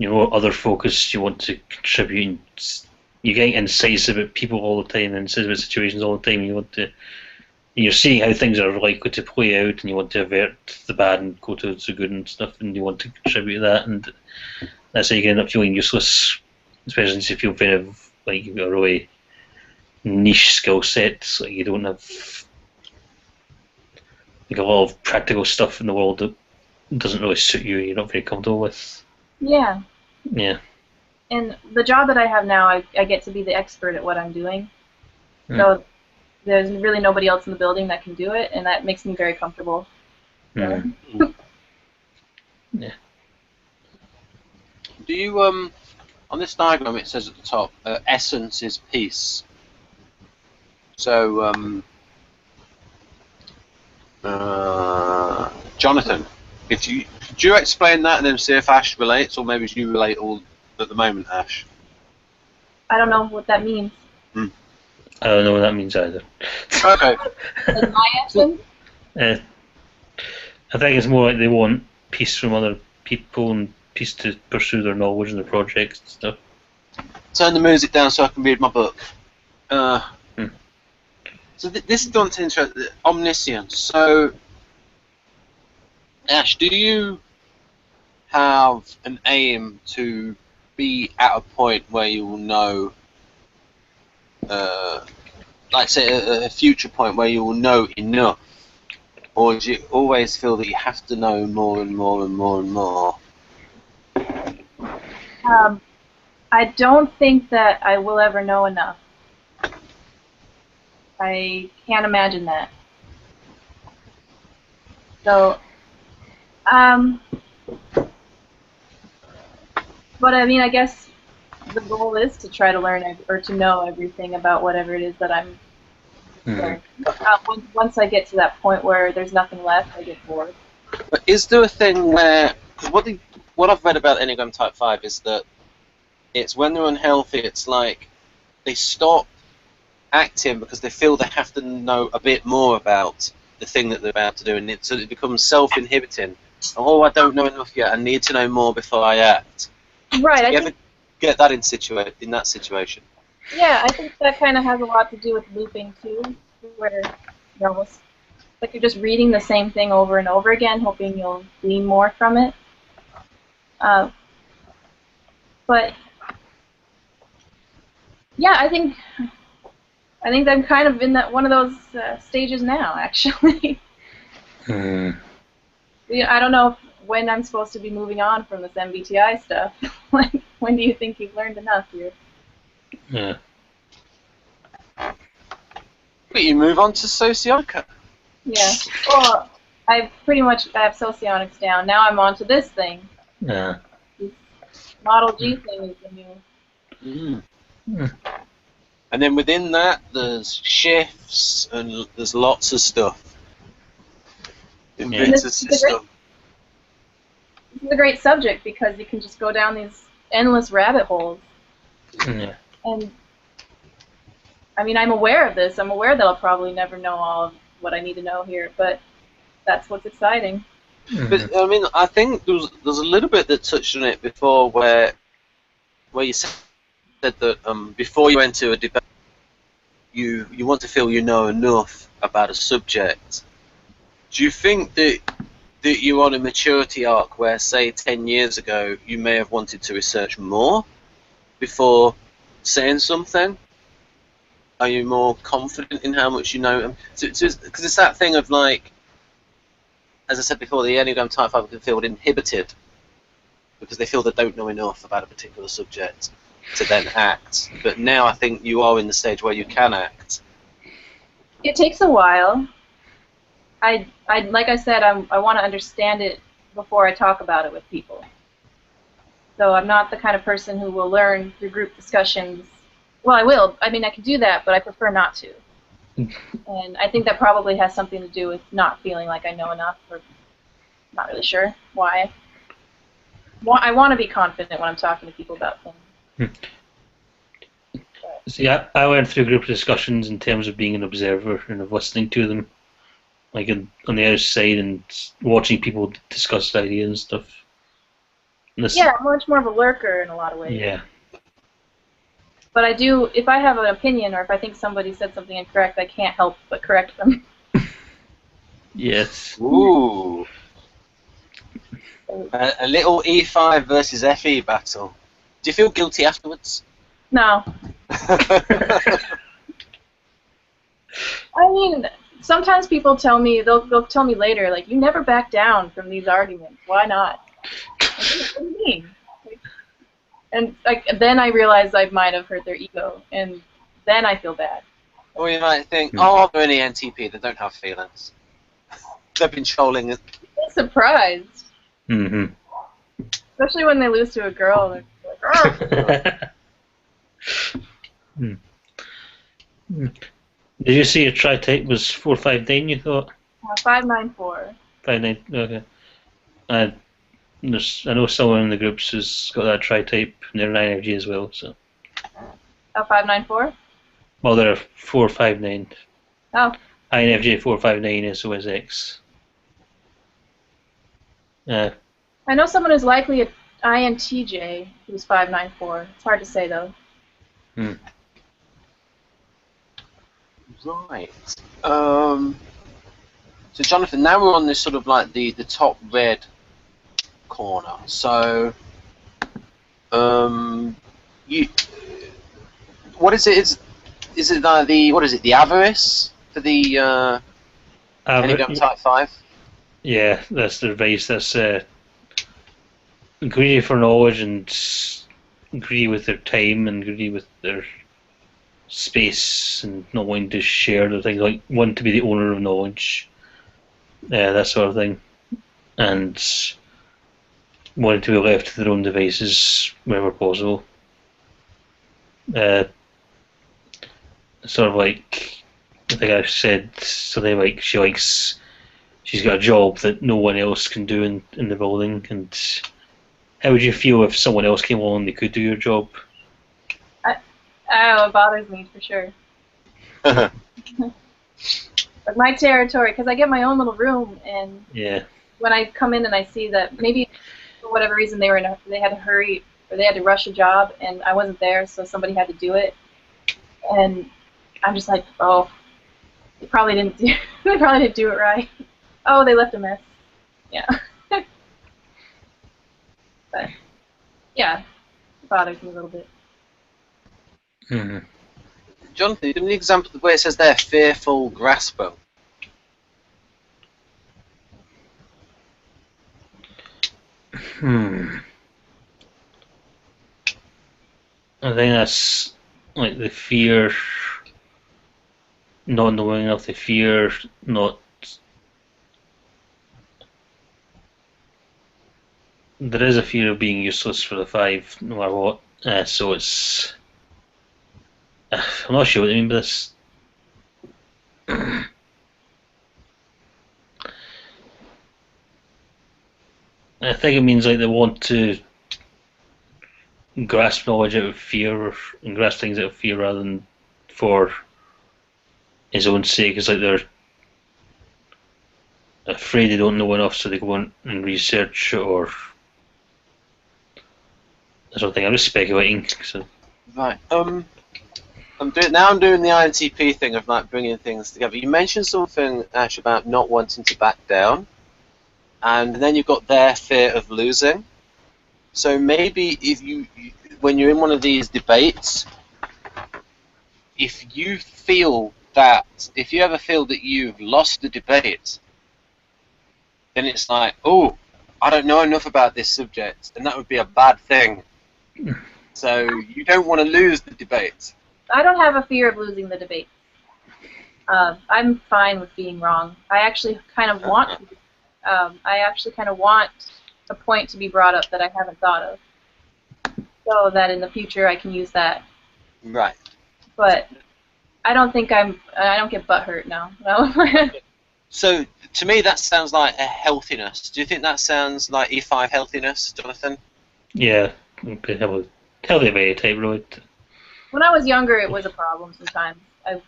other focus. You want to contribute. You get insights about people all the time, and insights about situations all the time. You're seeing how things are likely to play out, and you want to avert the bad and go towards the good and stuff, and you want to contribute to that, and that's how you end up feeling useless, especially if you feel kind of like you've got a really niche skill set, so you don't have like a lot of practical stuff in the world that doesn't really suit you, you're not very comfortable with. Yeah. Yeah. And the job that I have now, I get to be the expert at what I'm doing. So there's really nobody else in the building that can do it, and that makes me very comfortable. Yeah. Do you on this diagram it says at the top essence is peace. So Jonathan, do you explain that and then see if Ash relates, or maybe you relate all at the moment, Ash? I don't know what that means. I don't know what that means either. Okay. Is my essence? I think it's more like they want peace from other people and piece to pursue their knowledge and their projects and stuff. Turn the music down so I can read my book. So this is not interesting. Omniscience. So, Ash, do you have an aim to be at a point where you will know, like say a future point where you will know enough, or do you always feel that you have to know more and more and more and more? I don't think that I will ever know enough. I can't imagine that. So, but I mean, I guess the goal is to try to learn or to know everything about whatever it is that I'm learning. Once I get to that point where there's nothing left, I get bored. But is there a thing where, because what I've read about Enneagram Type 5 is that it's when they're unhealthy, it's like they stop acting because they feel they have to know a bit more about the thing that they're about to do, and so it becomes self-inhibiting. Oh, I don't know enough yet. I need to know more before I act. Right. Do you ever get that in that situation? Yeah, I think that kind of has a lot to do with looping too, where it's like you're just reading the same thing over and over again, hoping you'll glean more from it. But yeah, I think I'm kind of in one of those stages now, actually. I don't know when I'm supposed to be moving on from this MBTI stuff. Like, when do you think you've learned enough here? Yeah. But you move on to sociotica. Yeah. Well, I have socionics down. Now I'm on to this thing. Yeah. This Model G thing is the new. And then within that, there's shifts and there's lots of stuff. Inventor system. This is a great subject because you can just go down these endless rabbit holes. Yeah. And I mean, I'm aware of this. I'm aware that I'll probably never know all of what I need to know here, but that's what's exciting. But I mean, I think there's a little bit that touched on it before, where you said that before you enter a debate, you want to feel you know enough about a subject. Do you think that you're on a maturity arc where, say, 10 years ago, you may have wanted to research more before saying something? Are you more confident in how much you know? Because it's that thing of, like, as I said before, the Enneagram Type 5 can feel inhibited because they feel they don't know enough about a particular subject to then act. But now I think you are in the stage where you can act. It takes a while. I like I said, I want to understand it before I talk about it with people. So I'm not the kind of person who will learn through group discussions. Well, I will. I mean, I can do that, but I prefer not to. And I think that probably has something to do with not feeling like I know enough, or not really sure why. I want to be confident when I'm talking to people about things. See, I went through group discussions in terms of being an observer and of listening to them, like on the outside and watching people discuss ideas and stuff. Yeah, I'm much more of a lurker in a lot of ways. Yeah. But I do, if I have an opinion or if I think somebody said something incorrect, I can't help but correct them. Yes. Ooh. A little E5 versus FE battle. Do you feel guilty afterwards? No. I mean, sometimes people tell me, they'll tell me later, like, you never back down from these arguments. Why not? Like, what do you mean? And then I realize I might have hurt their ego, and then I feel bad. Or you might think, oh, they're any NTP, they don't have feelings. They've been trolling it. I'm surprised. Mm-hmm. Especially when they lose to a girl. They're like, Did you see your tri-type was 459, you thought? 594. 59, okay. I know someone in the groups who's got that tri-type, and they're an INFJ as well, so. Oh, 594? Well, they're 459. Oh. INFJ 459 SOSX. I know someone who's likely an INTJ who's 594. It's hard to say though. Right. So Jonathan, now we're on this sort of like the top red corner. So, you, what is it? Is it the what is it? The avarice for the Enneagram Type 5? Yeah, that's the advice. That's greedy for knowledge and greedy with their time and greedy with their space and not wanting to share the things, like wanting to be the owner of knowledge, that sort of thing, and wanting to be left to their own devices whenever possible. Sort of like, I think I said something like she's got a job that no one else can do in the building. And how would you feel if someone else came along and they could do your job? Oh, it bothers me for sure. Like my territory, because I get my own little room, and when I come in and I see that maybe for whatever reason they had to hurry or they had to rush a job and I wasn't there, so somebody had to do it, and I'm just like, oh, they probably didn't do it right. Oh, they left a mess. Yeah. But yeah, it bothers me a little bit. Mm-hmm. Jonathan, give me an example of where it says there, fearful grasper. I think that's like the fear, not knowing enough, the fear not. There is a fear of being useless for the 5, no matter what. So it's. I'm not sure what I mean by this. I think it means like they want to grasp knowledge out of fear and grasp things out of fear rather than for his own sake. It's like they're afraid they don't know enough, so they go on and research or something. I'm just speculating. So. Right. I'm doing the INTP thing of like bringing things together. You mentioned something actually about not wanting to back down, and then you've got their fear of losing. So maybe if when you're in one of these debates, if you ever feel that you've lost the debate, then it's like, oh, I don't know enough about this subject, and that would be a bad thing. So you don't want to lose the debate. I don't have a fear of losing the debate. I'm fine with being wrong. I actually kind of want a point to be brought up that I haven't thought of, so that in the future I can use that. Right. But I don't think I don't get butthurt now. No. So to me that sounds like a healthiness. Do you think that sounds like E5 healthiness, Jonathan? Yeah, healthy way type road. When I was younger, it was a problem sometimes. I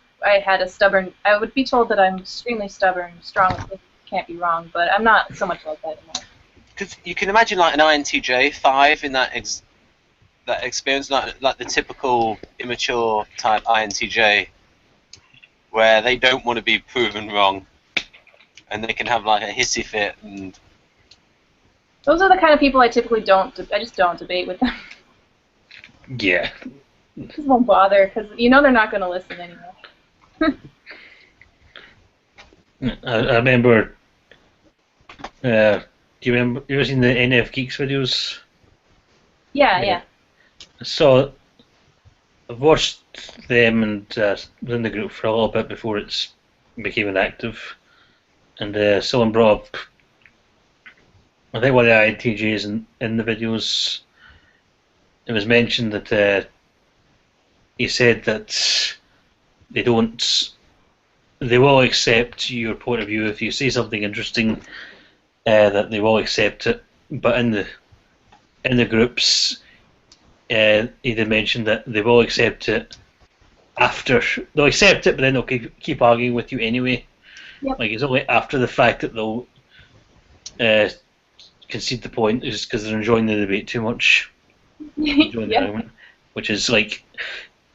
would be told that I'm extremely stubborn, strong, can't be wrong, but I'm not so much like that anymore. Because you can imagine like an INTJ 5 in that experience, like the typical immature type INTJ, where they don't want to be proven wrong, and they can have like a hissy fit. And those are the kind of people I typically don't. I just don't debate with them. Yeah. Just won't bother because you know they're not going to listen anyway. I remember. Do you remember? You ever seen the NF Geeks videos? Yeah. So I've watched them and was in the group for a little bit before it became inactive, and someone brought up. I think one of the INTJs in the videos. It was mentioned that he said that they will accept your point of view if you say something interesting, that they will accept it. But in the groups, he did mention that they will accept it after. They'll accept it, but then they'll keep arguing with you anyway. Yep. Like it's only after the fact that they'll concede the point is because they're enjoying the debate too much, enjoying the Yeah. argument, which is like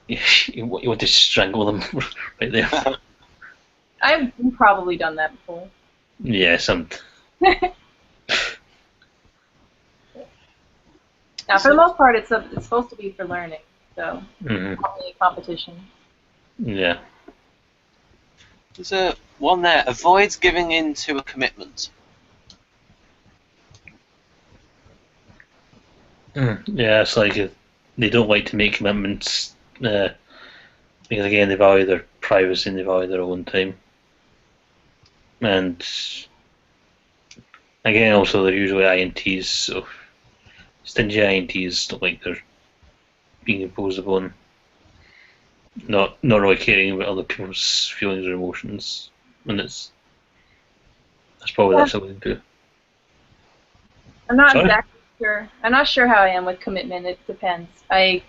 you want to strangle them right there. I've probably done that before. Yeah, Now, for the most part, it's supposed to be for learning, so Mhm. not really a competition. Yeah. There's one there. Avoids giving in to a commitment. Yeah, it's like they don't like to make commitments because again they value their privacy and they value their own time. And again, also they're usually INTs, so stingy INTs don't like they're being imposed upon. Not really caring about other people's feelings or emotions, and that's probably that's something to. I'm not Sorry? exactly sure. I'm not sure how I am with commitment. It depends. I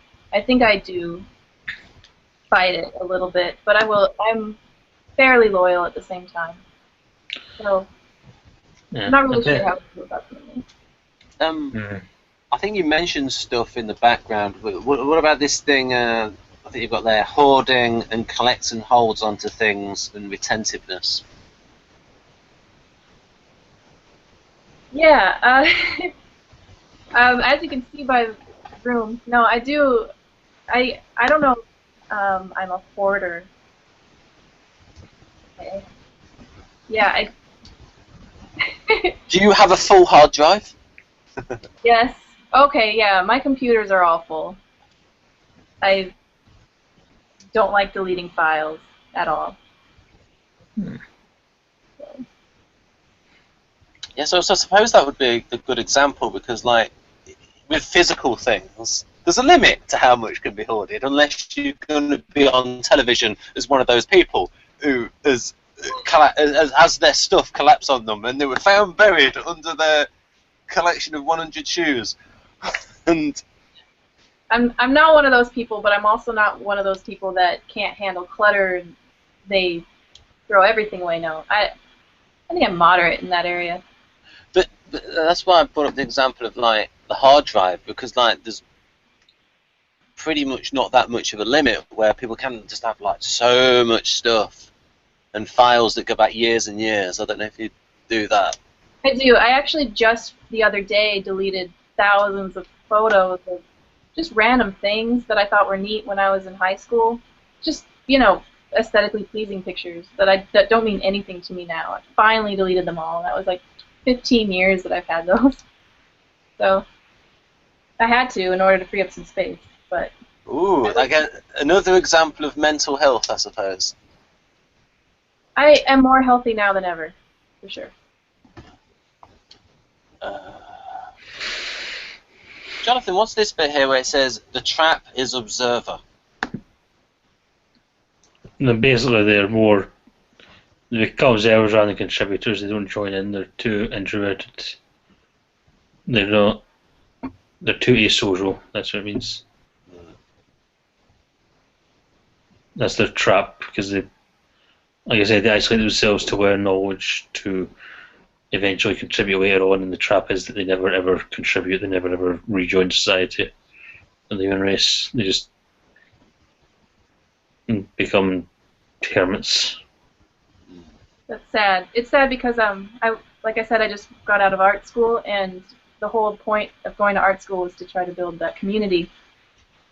think I do fight it a little bit, but I'm fairly loyal at the same time. So Yeah, I'm not really sure how I feel about commitment. I think you mentioned stuff in the background. What about this thing? I think you've got there hoarding and collects and holds onto things and retentiveness. Yeah. As you can see by the room, no, I do. I don't know. I'm a hoarder. Okay. Yeah. Do you have a full hard drive? Yes. Okay. Yeah. My computers are all full. I don't like deleting files at all. Yeah, so I suppose that would be a good example because, like, with physical things, there's a limit to how much can be hoarded unless you're going to be on television as one of those people who has their stuff collapse on them and they were found buried under their collection of 100 shoes. And I'm not one of those people, but I'm also not one of those people that can't handle clutter and they throw everything away. No, I think I'm moderate in that area. but that's why I brought up the example of like the hard drive because like there's pretty much not that much of a limit where people can just have like so much stuff and files that go back years and years. I don't know if you do that. I do. I actually just the other day deleted thousands of photos of just random things that I thought were neat when I was in high school. Just, aesthetically pleasing pictures that don't mean anything to me now. I finally deleted them all. That was like 15 years that I've had those. So I had to in order to free up some space. But Ooh, again, another example of mental health, I suppose. I am more healthy now than ever, for sure. Jonathan, what's this bit here where it says the trap is observer? And basically, they become observers rather than contributors. They don't join in. They're too introverted. They're too asocial. That's what it means. That's their trap because they, like I said, they isolate themselves to learn knowledge to eventually contribute later on. And the trap is that they never ever contribute. They never ever rejoin society and the human race. They just become hermits. That's sad. It's sad because like I said, I just got out of art school, and the whole point of going to art school is to try to build that community.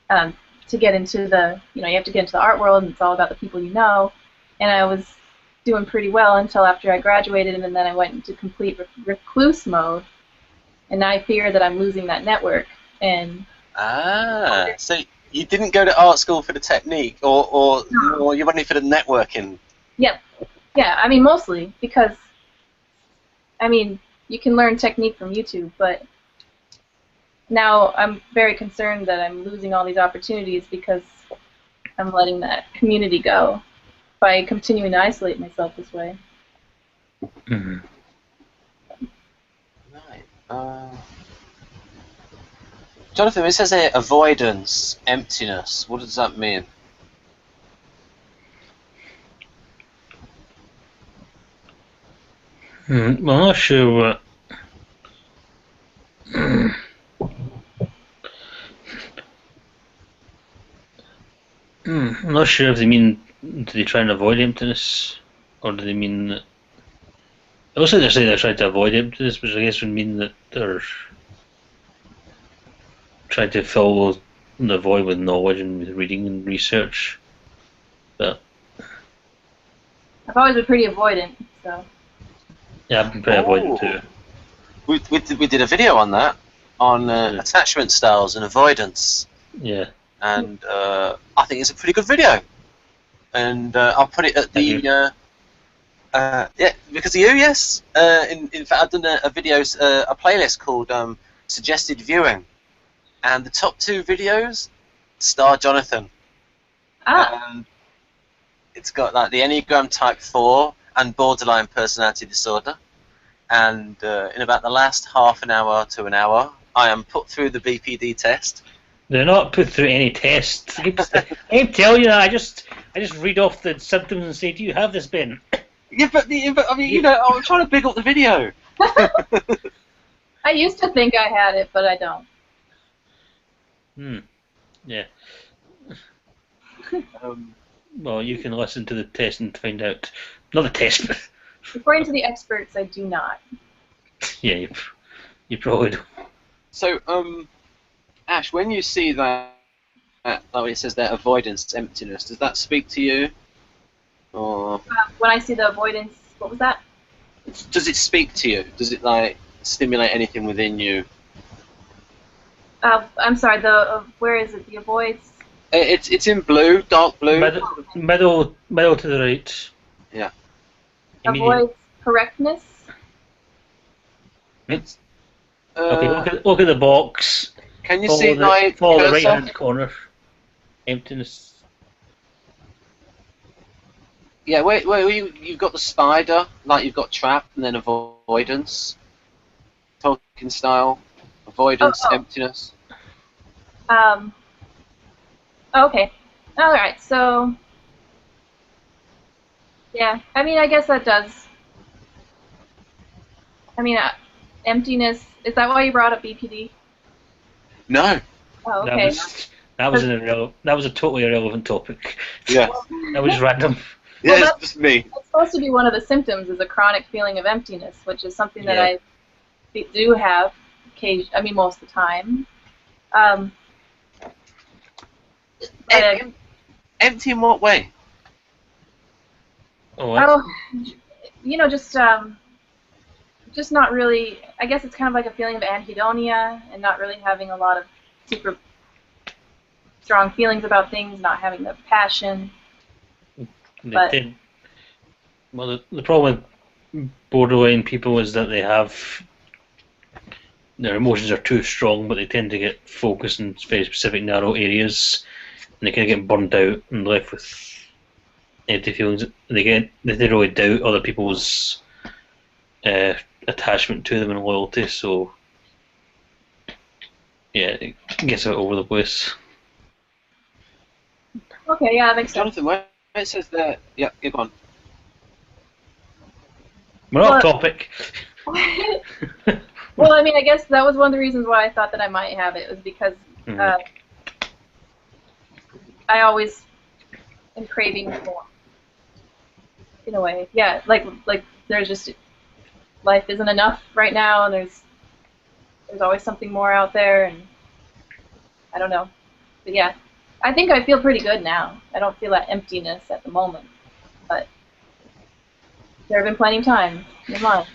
To get into the, you have to get into the art world, and it's all about the people you know. And I was doing pretty well until after I graduated, and then I went into complete recluse mode. And now I fear that I'm losing that network. And So you didn't go to art school for the technique, or you went in for the networking? Yep. Yeah, I mean, mostly because, you can learn technique from YouTube, but now I'm very concerned that I'm losing all these opportunities because I'm letting that community go by continuing to isolate myself this way. Mm-hmm. Right. Jonathan, it says here avoidance, emptiness. What does that mean? Well, I'm not sure what not sure if they mean do they try and avoid emptiness, or do they mean that. Also, they say they're trying to avoid emptiness, which I guess would mean that they're trying to fill the void with knowledge and with reading and research. But I've always been pretty avoidant, so. yeah, I've been pretty avoidant too. We did a video on that, on attachment styles and avoidance. Yeah. And I think it's a pretty good video. And I'll put it at the yeah, because of you, yes. In fact, I've done a playlist called Suggested Viewing, and the top 2 videos star Jonathan. And it's got like the Enneagram Type 4 and borderline personality disorder. And in about the last half an hour to an hour, I am put through the BPD test. They're not put through any tests. I can tell you that. I just read off the symptoms and say, "Do you have this, Ben?" Yeah, but I mean, you know, I'm trying to big up the video. I used to think I had it, but I don't. Yeah. Well, you can listen to the test and find out. Not the test, but according to the experts, I do not. Yeah, you probably do. So, Ash, when you see that, like it says there, avoidance, emptiness, does that speak to you? Or when I see the avoidance, what was that? Does it speak to you? Does it like stimulate anything within you? I'm sorry. Where is it? The avoids. It's in blue, dark blue. Middle to the right. Yeah. Avoids correctness. It's. Okay, look at the box. Can you see my follow cursor? the right-hand corner? Emptiness. Yeah, wait, you've got the spider, like you've got trap, and then avoidance. Tolkien style. Avoidance, emptiness. Okay. Alright, so. Yeah, I mean, I guess that does. I mean, emptiness. Is that why you brought up BPD? No. Oh, okay. That was a totally irrelevant topic. Yeah. That was random. Yeah, well, it's just me. It's supposed to be one of the symptoms, is a chronic feeling of emptiness, which is something that I do have, most of the time. Empty in what way? Just not really. I guess it's kind of like a feeling of anhedonia and not really having a lot of super strong feelings about things, not having the passion. The problem with borderline people is that their emotions are too strong, but they tend to get focused in very specific narrow areas, and they kind of get burnt out and left with empty feelings. They don't really doubt other people's attachment to them and loyalty, so yeah, it gets out over the place. Okay, yeah, that makes sense. Jonathan, where it says that, yeah, go on. We're off topic. Well, I mean, I guess that was one of the reasons why I thought that I might have it, was because I always am craving more. In a way, yeah, like there's just life isn't enough right now, and there's always something more out there, and I don't know, but yeah, I think I feel pretty good now. I don't feel that emptiness at the moment, but there have been plenty of times in life.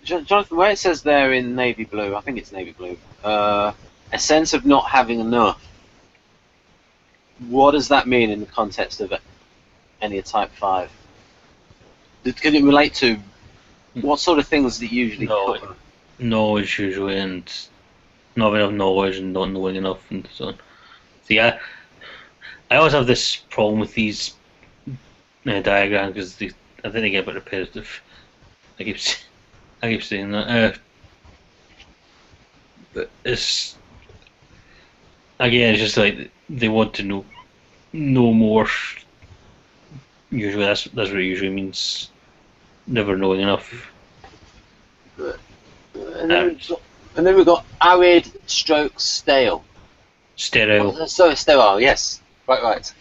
Jonathan, where it says there in navy blue, I think it's navy blue, a sense of not having enough. What does that mean in the context of any Type 5? Can it relate to what sort of things that usually cover? Knowledge usually, and not enough knowledge and not knowing enough and so on. See, I always have this problem with these diagrams because I think they get a bit repetitive. I keep saying that, but it's again, it's just like they want to know more. Usually, that's what it usually means. Never knowing enough. And then we've got arid stroke stale. Sterile. Oh, so sterile, yes. Right.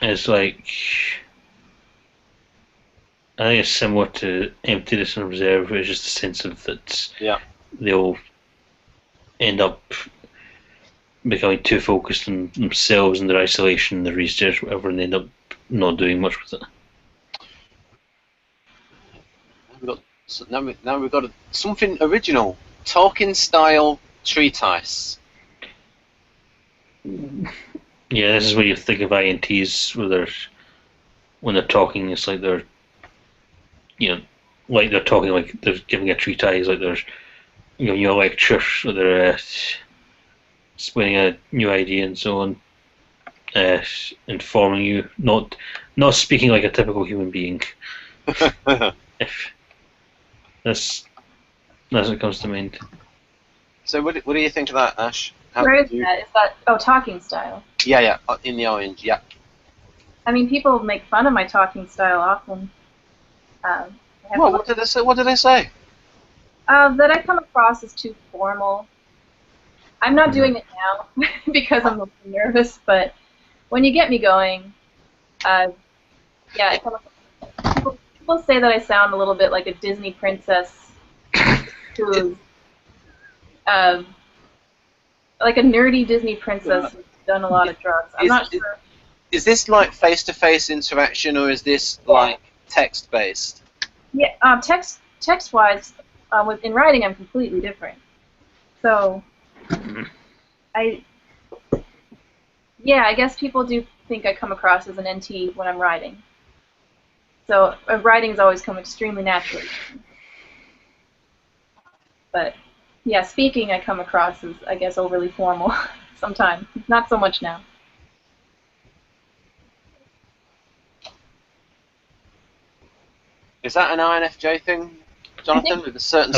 It's like, I think it's similar to emptiness and reserve, where it's just a sense of that they'll end up becoming too focused on themselves and their isolation, their research, whatever, and they end up not doing much with it. Now we've got something original. Talking style treatise. Yeah, this is where you think of INTs, where when they're talking, it's like they're, like they're talking, like they're giving a treatise, like they're, a lecture, or they're explaining a new idea and so on, informing you, not speaking like a typical human being. If that's what comes to mind. So what do you think of that, Ash? Where is that? Is that talking style? Yeah, in the orange, yeah. I mean, people make fun of my talking style often. What did they say? What did they say? That I come across as too formal. I'm not doing it now because I'm a little nervous, but when you get me going, people say that I sound a little bit like a Disney princess who's like a nerdy Disney princess who's done a lot of drugs. I'm not sure. Is this like face-to-face interaction, or is this like text-based? Yeah, text-wise, in writing I'm completely different. So, I guess people do think I come across as an NT when I'm writing. So writing's always come extremely naturally. But yeah, speaking I come across as, I guess, overly formal sometimes. Not so much now. Is that an INFJ thing, Jonathan, with a certain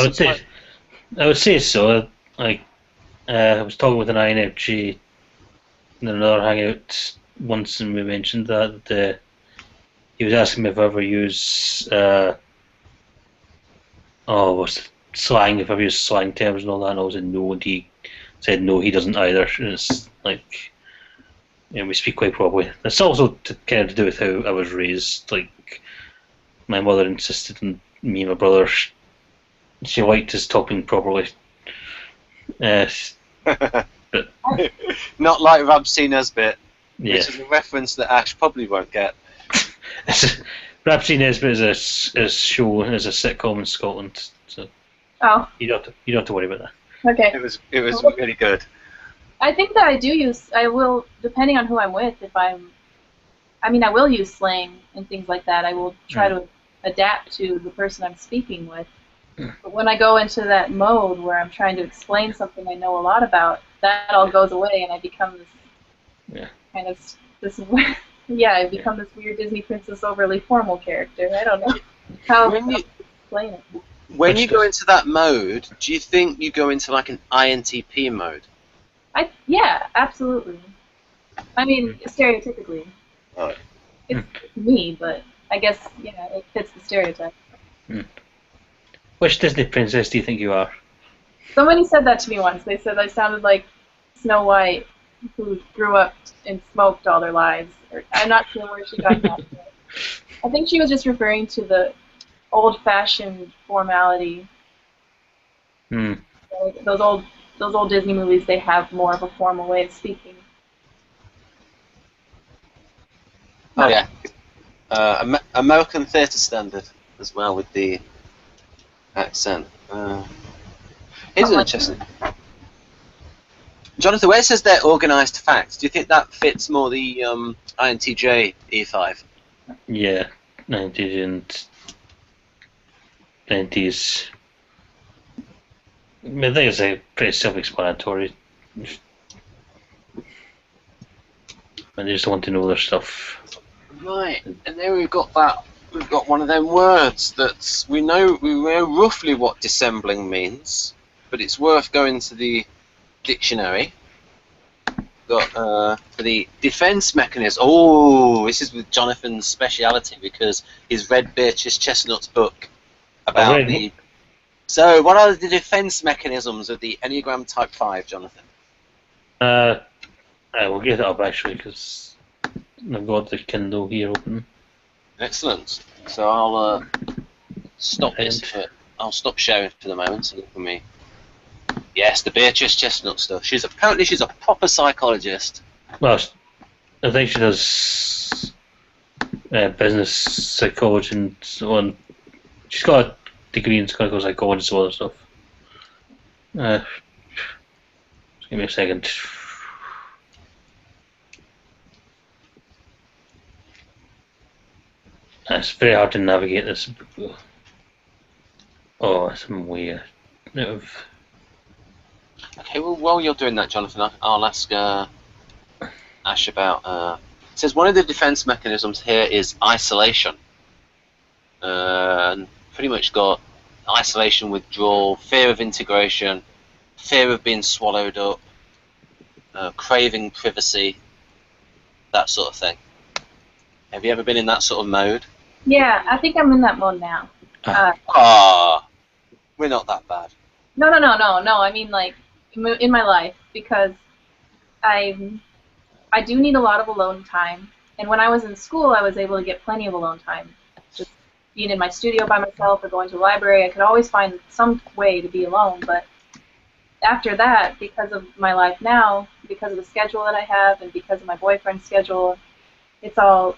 I would say so. Like, I was talking with an INFJ in another hangout once, and we mentioned that he was asking me if I ever use what's slang, if I've used slang terms and all that, and I was in no, and he said no, he doesn't either. And it's like, we speak quite properly. It's also kind of to do with how I was raised. Like, my mother insisted on me and my brother. She liked us talking properly. But not like Rabsy Nesbitt. Yeah. Which is a reference that Ash probably won't get. Rabsy Nesbitt is a show, is a sitcom in Scotland. So you don't have to worry about that. Okay. It was really good. I think that I will, depending on who I'm with, I will use slang and things like that. I will try to adapt to the person I'm speaking with. But when I go into that mode where I'm trying to explain something I know a lot about, that all goes away and I become this I become this weird Disney princess overly formal character. I don't know how to explain it. When you go into that mode, do you think you go into like an INTP mode? Yeah, absolutely. I mean, stereotypically. Oh. It's me, but I guess, it fits the stereotype. Which Disney princess do you think you are? Somebody said that to me once. They said I sounded like Snow White, who grew up and smoked all their lives. I'm not sure where she got that from. I think she was just referring to the old-fashioned formality. Those old Disney movies, they have more of a formal way of speaking. Oh yeah, American theatre standard as well with the accent. Here's interesting. Jonathan, where it says they're organised facts, do you think that fits more the INTJ E5? Yeah, 90s and 90s. I think it's pretty self-explanatory. And they just want to know their stuff. Right, and then we've got one of them words that we know roughly what dissembling means, but it's worth going to the dictionary. got for the defense mechanism. Oh, this is with Jonathan's speciality because he's read Beatrice Chestnut's book about the. So, what are the defense mechanisms of the Enneagram Type 5, Jonathan? I will get it up actually because I've got the Kindle here open. Excellent. So I'll stop this. I'll stop sharing for the moment. So look at me. Yes, the Beatrice Chestnut stuff. Apparently she's a proper psychologist. Well, I think she does business psychology and so on. She's got a degree in clinical psychology and so other stuff. Just give me a second. It's very hard to navigate this. Oh, it's weird. Okay, well, while you're doing that, Jonathan, I'll ask Ash about. It says one of the defense mechanisms here is isolation. And pretty much got isolation, withdrawal, fear of integration, fear of being swallowed up, craving privacy, that sort of thing. Have you ever been in that sort of mode? Yeah, I think I'm in that mode now. We're not that bad. No. I mean, like, in my life, because I do need a lot of alone time. And when I was in school, I was able to get plenty of alone time. Just being in my studio by myself or going to the library, I could always find some way to be alone. But after that, because of my life now, because of the schedule that I have, and because of my boyfriend's schedule, I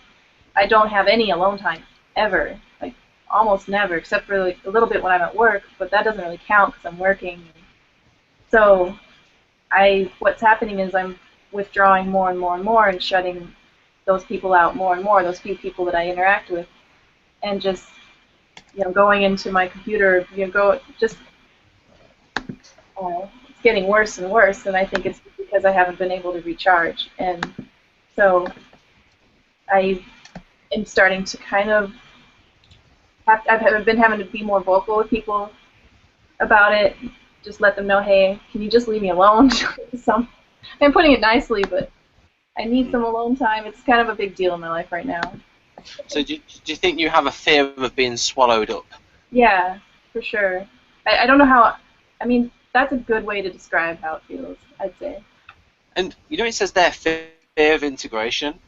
don't have any alone time ever. Like, almost never, except for like a little bit when I'm at work, but that doesn't really count because I'm working. So what's happening is I'm withdrawing more and more and more and shutting those people out more and more, those few people that I interact with, and just, going into my computer, it's getting worse and worse, and I think it's because I haven't been able to recharge. And so I am starting to kind of I've been having to be more vocal with people about it. Just let them know, hey, can you just leave me alone? I'm putting it nicely, but I need some alone time. It's kind of a big deal in my life right now. So do you think you have a fear of being swallowed up? Yeah, for sure. I don't know how. I mean, that's a good way to describe how it feels, I'd say. And it says there, fear of integration.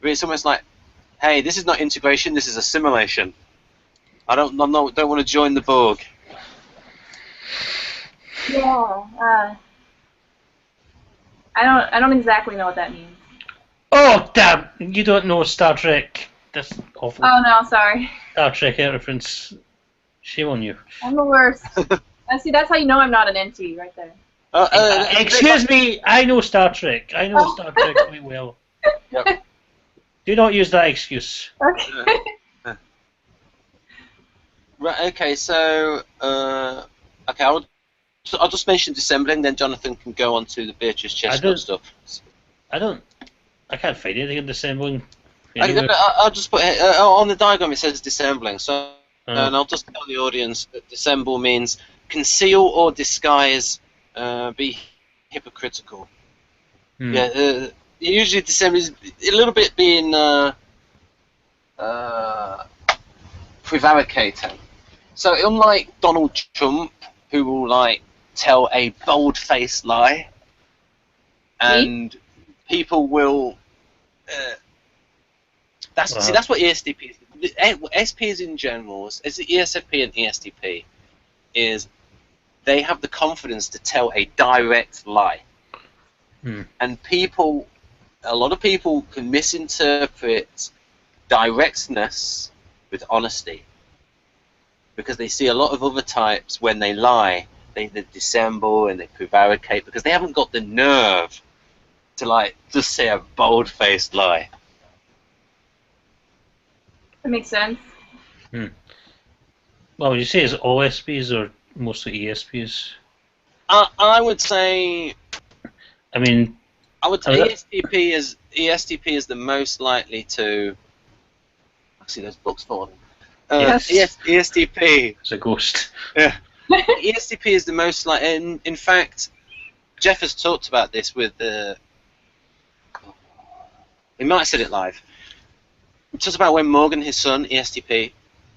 It's almost like, hey, this is not integration. This is assimilation. I don't want to join the Borg. Yeah. I don't exactly know what that means. Oh damn! You don't know Star Trek. That's awful. Oh no, sorry. Star Trek reference. Shame on you. I'm the worst. See, that's how you know I'm not an NT right there. Excuse me, I know Star Trek. I know Star Trek quite well. Yep. Do not use that excuse. Okay. Right. Okay. So, okay, I'll just mention dissembling. Then Jonathan can go on to the Beatrice Chestnut stuff. I can't find anything in dissembling. I'll just put on the diagram. It says dissembling. So, and I'll just tell the audience that dissemble means conceal or disguise, be hypocritical. Yeah. Usually dissemble is a little bit being prevaricating. So unlike Donald Trump, who will tell a bold-faced lie, and people will. That's what ESTP is. SPs in general, as the ESFP and ESTP, is they have the confidence to tell a direct lie, and a lot of people can misinterpret directness with honesty, because they see a lot of other types when they lie, they dissemble and they prevaricate because they haven't got the nerve to just say a bold-faced lie. That makes sense. Well, would you say it's all SPs or mostly ESPs? I would say. I mean. I would say ESTP is the most likely to. I see those books falling. Yes. ESTP. It's a ghost. Yeah. ESTP is the most like. In fact, Jeff has talked about this with He might have said it live. It talks about when Morgan, his son, ESTP,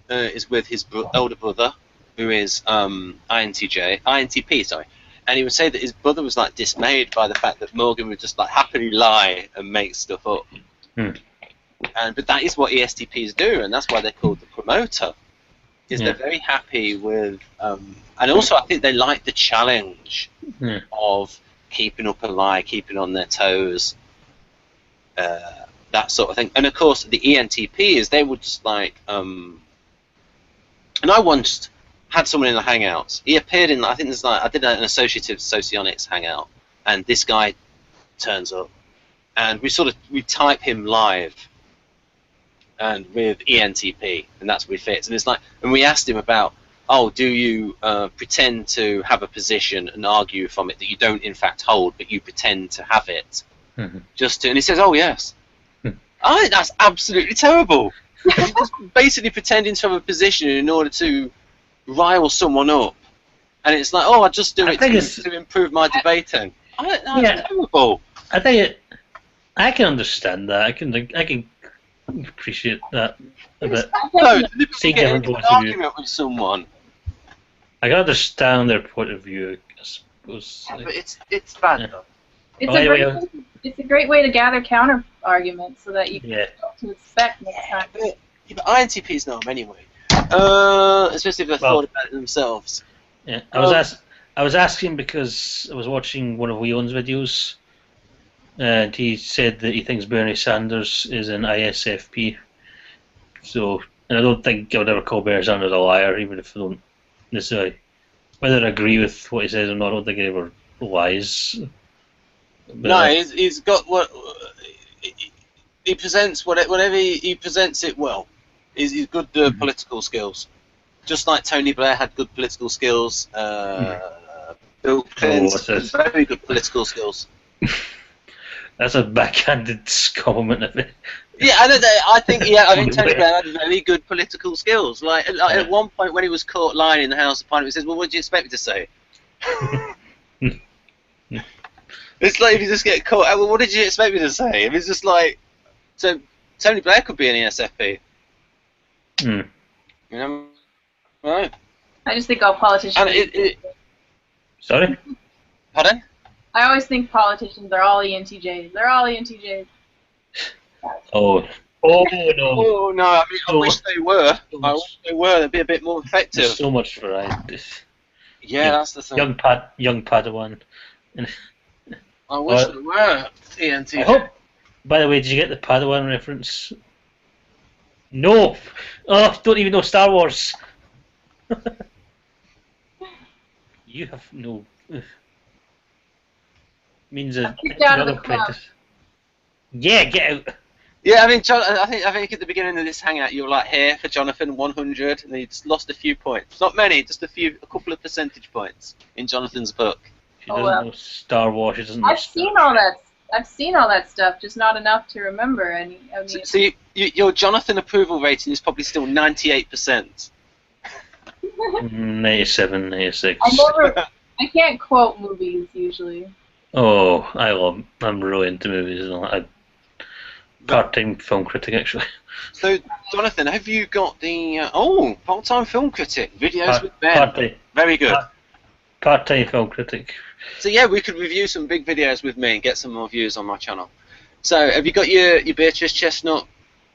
is with his older brother, who is INTP, sorry. And he would say that his brother was like dismayed by the fact that Morgan would just like happily lie and make stuff up. But that is what ESTPs do, and that's why they're called the promoter. Is they're very happy with, and also I think they like the challenge of keeping up a lie, keeping on their toes, that sort of thing. And of course, the ENTPs, they would just like, and I once had someone in the Hangouts. He appeared in, I think there's like, I did an associative socionics hangout, and this guy turns up, and we type him live, and with ENTP, and that's where he fits. And it's like, and we asked him about, oh, do you pretend to have a position and argue from it that you don't in fact hold, but you pretend to have it, just to, and he says, oh yes. I think that's absolutely terrible. You're just basically pretending to have a position in order to rile someone up, and it's like, oh, I just do it to improve my debating. I think that's terrible. I can understand that. I can appreciate that a bit. No, See get different into an points of view. argument with someone. I can understand their point of view, I suppose. Yeah, but it's bad though. It's a great way to gather counter arguments so that you can know what to expect next time. But INTPs know them anyway. Especially if they've thought about it themselves. Yeah, I was asking because I was watching one of Leon's videos, and he said that he thinks Bernie Sanders is an ISFP. So, and I don't think I would ever call Bernie Sanders a liar, even if I don't necessarily, whether I agree with what he says or not. I don't think he ever lies. But no, he's got what he presents. Whenever he presents it well, he's good political skills. Just like Tony Blair had good political skills. Bill Clinton has very good political skills. That's a backhanded compliment of it. Yeah, I think Tony Blair had very good political skills. Like at one point when he was caught lying in the House of Parliament, he says, "Well, what do you expect me to say?" It's like if you just get caught. Well, what did you expect me to say? If it's just like, so Tony Blair could be an ESFP. You know, right? I just think all politicians. And Sorry? Pardon? I always think politicians are all ENTJs. They're all ENTJs. Oh no! Oh no! I mean, I wish they were. I wish they were. They'd be a bit more effective. There's so much variety. Yeah, that's the thing. Young Padawan. I wish they were ENTJ. I hope. By the way, did you get the Padawan reference? No. Oh, don't even know Star Wars. You have no. Means another apprentice. Yeah, get out. Yeah, I mean, I think at the beginning of this hangout you were like here for Jonathan 100, and then you just lost a few points. Not many, just a couple of percentage points in Jonathan's book. She doesn't know Star Wars. She doesn't know. I've seen all that stuff, just not enough to remember any. I mean, so your Jonathan approval rating is probably still 98%. 97, 96. I can't quote movies usually. Oh, I'm really into movies. I'm part-time film critic, actually. So, Jonathan, have you got the part-time film critic videos with Ben? Very good. Part-time film critic. So yeah, we could review some big videos with me and get some more views on my channel. So, have you got your Beatrice Chestnut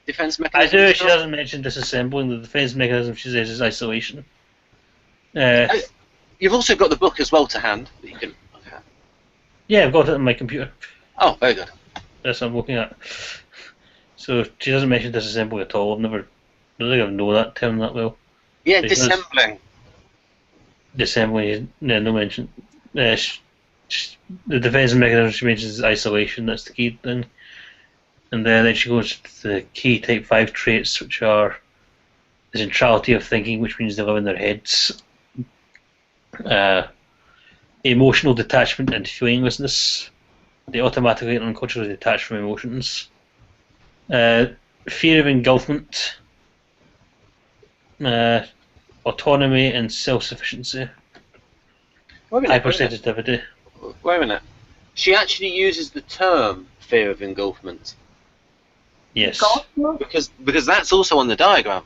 defense mechanism? I do. She doesn't mention disassembling. The defense mechanism she says is isolation. You've also got the book as well to hand that you can. Okay. Yeah, I've got it on my computer. Oh, very good. That's what I'm looking at. So she doesn't mention disassembly at all. I don't think I know that term that well. Yeah, dissembling. Disassembling, no mention. The defense mechanism she mentions is isolation. That's the key thing. And then she goes to the key type 5 traits, which are the centrality of thinking, which means they live in their heads. Emotional detachment and feelinglessness. They automatically and unconsciously detach from emotions. Fear of engulfment. Autonomy and self-sufficiency. Hypersensitivity. Wait a minute. She actually uses the term fear of engulfment. Yes. Engulfment? Because that's also on the diagram.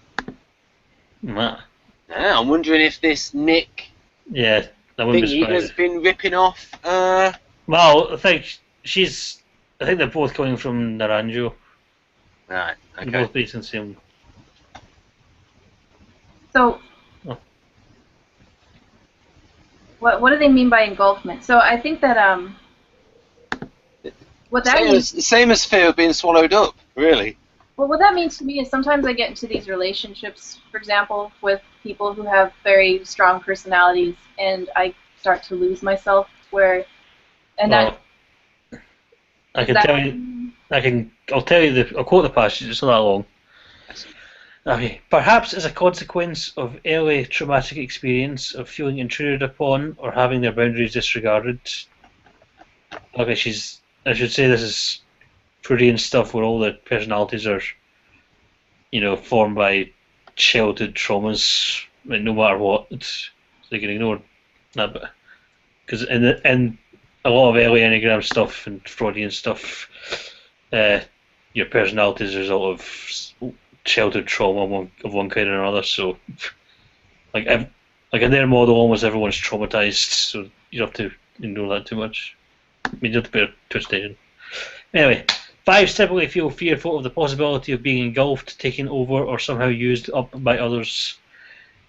Ah. Yeah, I'm wondering if this Nick Yeah, that wouldn't be thingy has surprised. been ripping off. Well, I think they're both coming from Naranjo. Right. They're Okay. both based in the same. So, Oh. what do they mean by engulfment? So I think that what that means. Same as fear of being swallowed up. Really. Well, what that means to me is sometimes I get into these relationships, for example, with people who have very strong personalities, and I start to lose myself. I can tell you. I'll tell you I'll quote the passage. It's not that long. Okay. Perhaps as a consequence of early traumatic experience of feeling intruded upon or having their boundaries disregarded. Okay, I should say this is Freudian stuff where all the personalities are, formed by childhood traumas, like no matter what. So you can ignore that bit. Because in a lot of early Enneagram stuff and Freudian stuff, your personality is a result of childhood trauma of one kind or another. So, like in their model, almost everyone's traumatized. So you don't have to ignore that too much. I mean, you have to pay attention. Anyway, 5s typically feel fearful of the possibility of being engulfed, taken over, or somehow used up by others.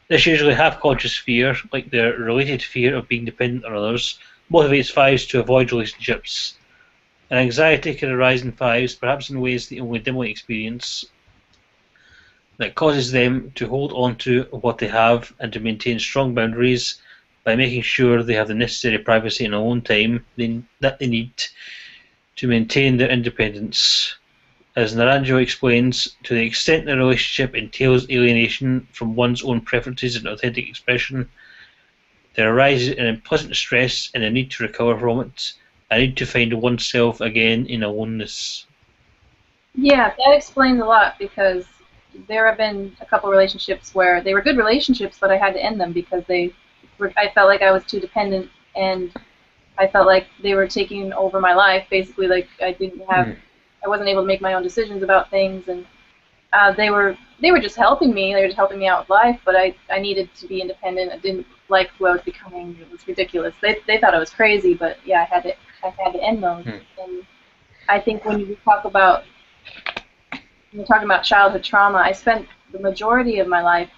This usually half-conscious fear, like their related fear of being dependent on others, motivates 5s to avoid relationships. And anxiety can arise in 5s, perhaps in ways they only dimly experience, that causes them to hold on to what they have and to maintain strong boundaries by making sure they have the necessary privacy and alone time that they need to maintain their independence. As Naranjo explains, to the extent the relationship entails alienation from one's own preferences and authentic expression, there arises an implicit stress and a need to recover from it, a need to find oneself again in aloneness. Yeah, that explains a lot because there have been a couple relationships where they were good relationships, but I had to end them because I felt like I was too dependent, and I felt like they were taking over my life. Basically, like I wasn't able to make my own decisions about things, and they were just helping me. They were just helping me out with life, but I needed to be independent. I didn't like who I was becoming. It was ridiculous. They thought I was crazy, but yeah, I had to end those. And I think when you're talking about childhood trauma, I spent the majority of my life,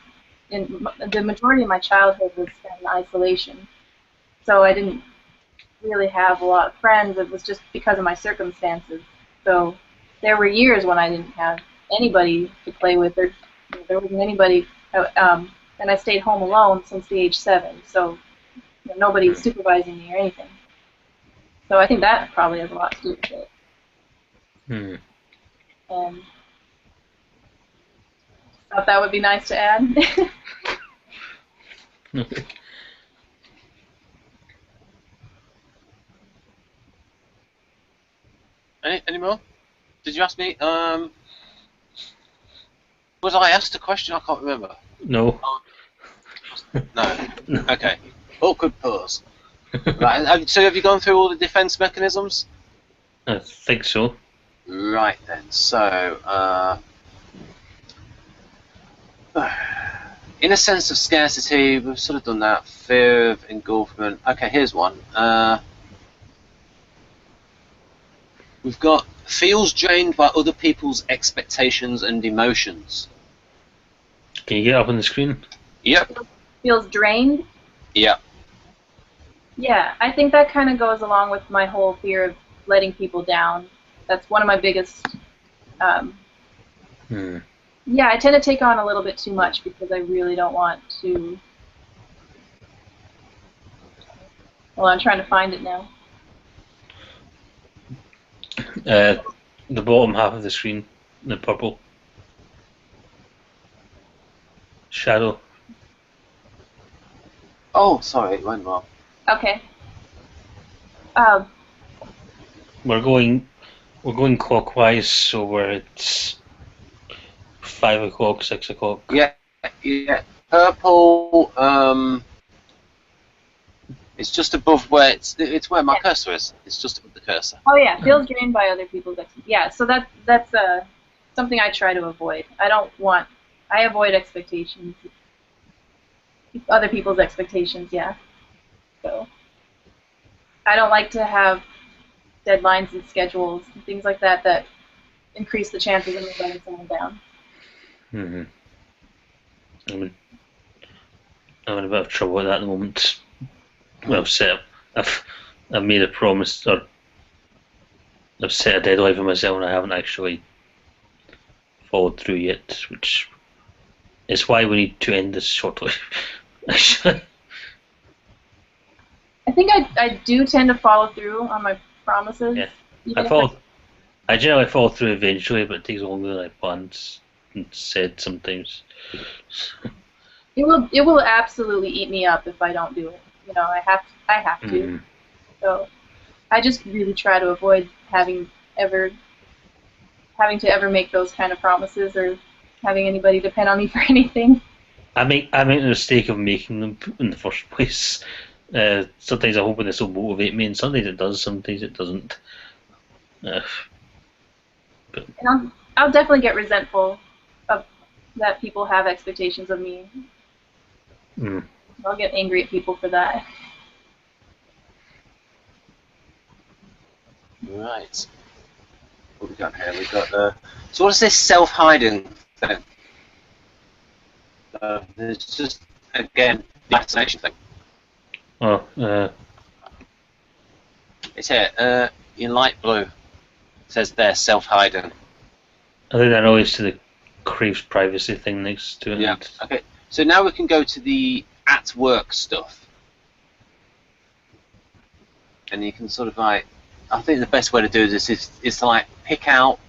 the majority of my childhood was spent in isolation. So I didn't really have a lot of friends. It was just because of my circumstances. So there were years when I didn't have anybody to play with. There wasn't anybody, and I stayed home alone since the age 7. So nobody was supervising me or anything. So I think that probably has a lot to do with it. And I thought that would be nice to add. Any more? Did you ask me? Was I asked a question? I can't remember. No. No. Okay. Awkward pause. Right. So have you gone through all the defense mechanisms? I think so. Right then. So, in a sense of scarcity, we've sort of done that. Fear of engulfment. Okay, here's one. We've got feels drained by other people's expectations and emotions. Can you get up on the screen? Yep. Feels drained? Yep. Yeah, I think that kind of goes along with my whole fear of letting people down. That's one of my biggest... Yeah, I tend to take on a little bit too much because I really don't want to... Well, I'm trying to find it now. The bottom half of the screen, the purple. Shadow. Oh, sorry, it went wrong. Okay. We're going clockwise, so we're at 5 o'clock, 6 o'clock. Yeah. Purple. It's just above where it's where my cursor is. It's just above the cursor. Oh yeah, feels drained by other people's expectations. Yeah, so that's something I try to avoid. I avoid expectations. Other people's expectations, yeah. So I don't like to have deadlines and schedules and things like that that increase the chances of me letting someone down. Mm-hmm. I'm in a bit of trouble with that at the moment. Well, I've made a promise, or I've set a deadline for myself, and I haven't actually followed through yet, which is why we need to end this shortly. Actually, I think I do tend to follow through on my promises. yeah. I generally follow through eventually, but it takes longer than I planned and said sometimes. It will absolutely eat me up if I don't do it. You know, I have to. Mm-hmm. So I just really try to avoid having to ever make those kind of promises or having anybody depend on me for anything. I make the mistake of making them in the first place. Sometimes I'm hoping this will motivate me, and sometimes it does, sometimes it doesn't. And I'll definitely get resentful of that people have expectations of me. Mm. I'll get angry at people for that. Right. What have we got here? We've got so what is this self-hiding thing? It's just, again, the isolation thing. Oh, It's here, in light blue. It says there, self-hiding. I think that relates to the craves privacy thing next to it. Yeah. Okay. So now we can go to the at work stuff. And you can sort of like, I think the best way to do this is to like pick out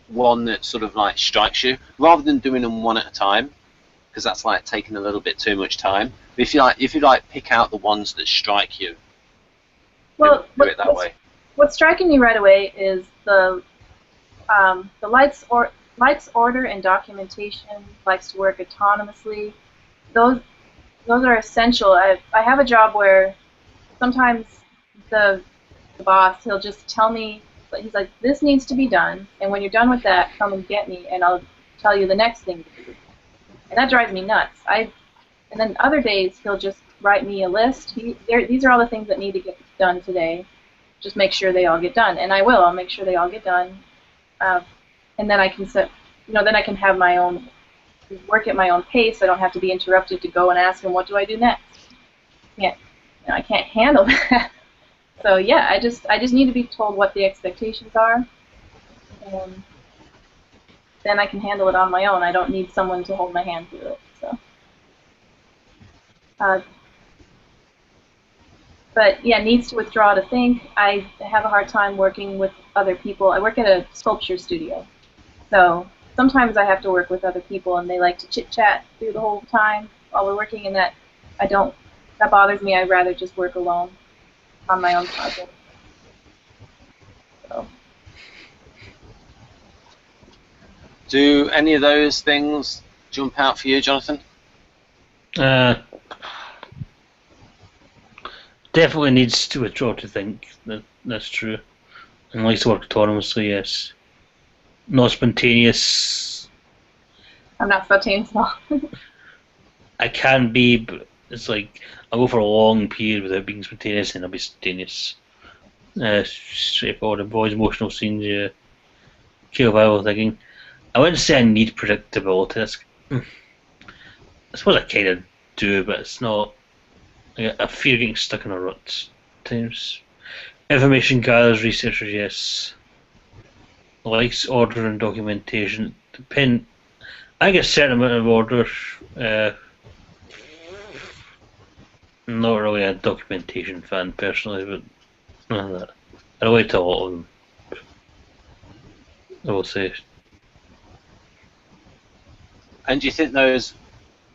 one that sort of like strikes you, rather than doing them one at a time, because that's like taking a little bit too much time. But if you like pick out the ones that strike you, Well, do it that way. What's striking me right away is the likes order and documentation, likes to work autonomously. Those are essential. I have a job where sometimes the boss, he'll just tell me, he's like, this needs to be done, and when you're done with that, come and get me, and I'll tell you the next thing to do. And that drives me nuts. And then other days, he'll just write me a list. These are all the things that need to get done today. Just make sure they all get done, and I will. I'll make sure they all get done, and then I can then I can have my own work at my own pace. I don't have to be interrupted to go and ask him, what do I do next? I can't handle that. So yeah, I just need to be told what the expectations are, and then I can handle it on my own. I don't need someone to hold my hand through it. So, but yeah, needs to withdraw to think. I have a hard time working with other people. I work at a sculpture studio, so sometimes I have to work with other people, and they like to chit chat through the whole time while we're working, and that bothers me. I'd rather just work alone on my own project. So. Do any of those things jump out for you, Jonathan? Definitely needs to withdraw to think. That's true. And likes to work autonomously, yes. Not spontaneous. I'm not spontaneous at all. I can be, but it's like I'll go for a long period without being spontaneous, and I'll be spontaneous. Straightforward, avoid emotional scenes, yeah. Kill viral thinking. I wouldn't say I need predictability. I suppose I kind of do, but it's not. I fear getting stuck in a rut at times. Information gatherers, researchers, yes. Likes order and documentation. I get a certain amount of order. Not really a documentation fan personally, but I relate to a lot of them. I will say. And do you think those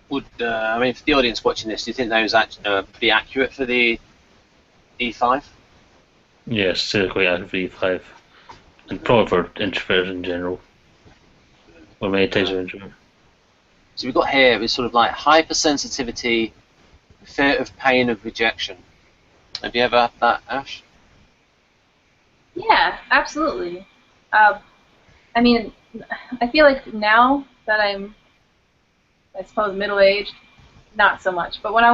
would, I mean, for the audience watching this, do you think those are pretty accurate for the E5? Yes, still quite accurate for E5. And probably for introverts in general. Or many types of introvert. So we've got here, it's sort of like hypersensitivity, fear of pain, of rejection. Have you ever had that, Ash? Yeah, absolutely. I mean, I feel like now that I'm, I suppose, middle-aged, not so much. But when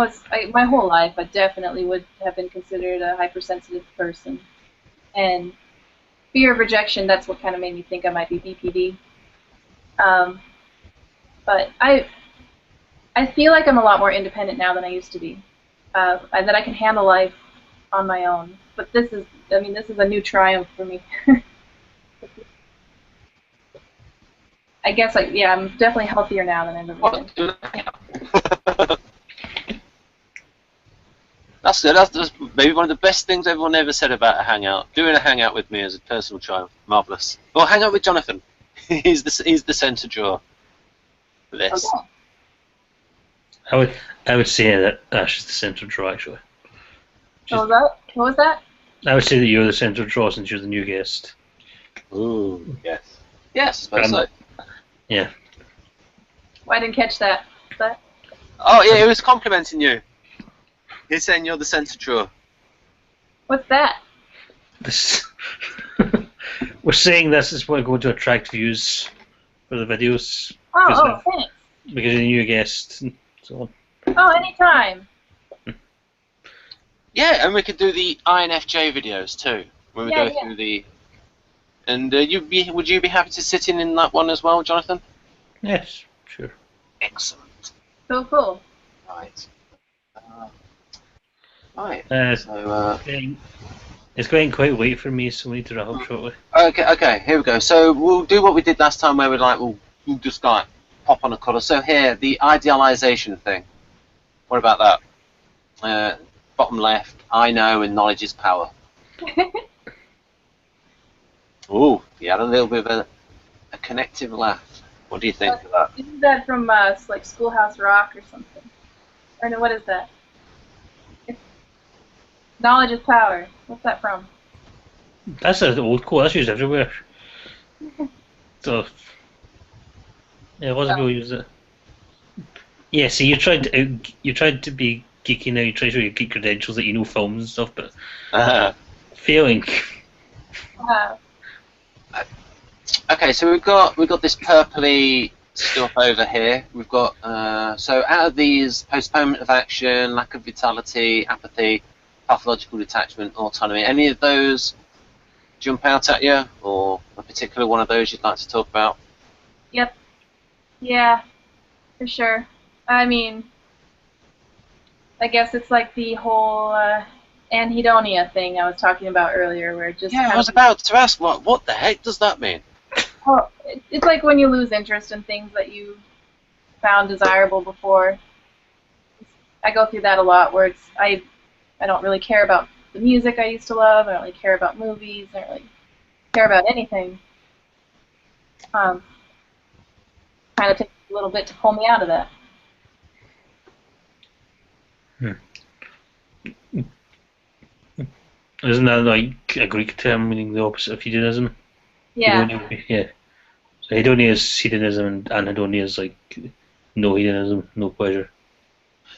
my whole life, I definitely would have been considered a hypersensitive person. And fear of rejection, that's what kind of made me think I might be BPD. But I feel like I'm a lot more independent now than I used to be. That I can handle life on my own. But this is a new triumph for me. I guess, I'm definitely healthier now than I've ever been. That's good. That's maybe one of the best things everyone ever said about a hangout. Doing a hangout with me as a personal triumph. Marvellous. Well, hang out with Jonathan. he's the centre drawer for this. Okay. I would say that Ash is the centre draw, actually. What was that? I would say that you're the centre draw since you're the new guest. Ooh, yes. Yes, I suppose so. Yeah. Well, I didn't catch that. Oh, yeah, he was complimenting you. He's saying you're the centre drawer. What's that? We're saying this is going to attract views for the videos. Oh, thanks. Because you're the new guest and so on. Oh, anytime. Yeah, and we could do the INFJ videos too when we go through the. And would you be happy to sit in that one as well, Jonathan? Yes, sure. Excellent. So cool. Right. Right. It's getting quite late for me, so we need to wrap up shortly. Okay, here we go. So we'll do what we did last time, where we'll just like pop on a colour. So here, the idealization thing. What about that? Bottom left, I know and knowledge is power. Ooh, you had a little bit of a connective laugh. What do you think of that? Isn't that from like Schoolhouse Rock or something? Or no, what is that? Knowledge is power. What's that from? That's an old quote. That's used everywhere. So, yeah, lots of people use it. Yeah, see, you tried to be geeky now. You try to show your geek credentials that you know films and stuff, but failing. Okay, so we've got this purpley stuff over here. We've got so out of these, postponement of action, lack of vitality, apathy, pathological detachment, autonomy. Any of those jump out at you, or a particular one of those you'd like to talk about? Yep. Yeah, for sure. I mean, I guess it's like the whole anhedonia thing I was talking about earlier, where it just I was about to ask what the heck does that mean? Well, it's like when you lose interest in things that you found desirable before. I go through that a lot, where I don't really care about the music I used to love. I don't really care about movies. I don't really care about anything. Kind of takes a little bit to pull me out of that. Isn't that like a Greek term meaning the opposite of hedonism? Yeah. Yeah. So hedonia is hedonism, and anhedonia is like no hedonism, no pleasure.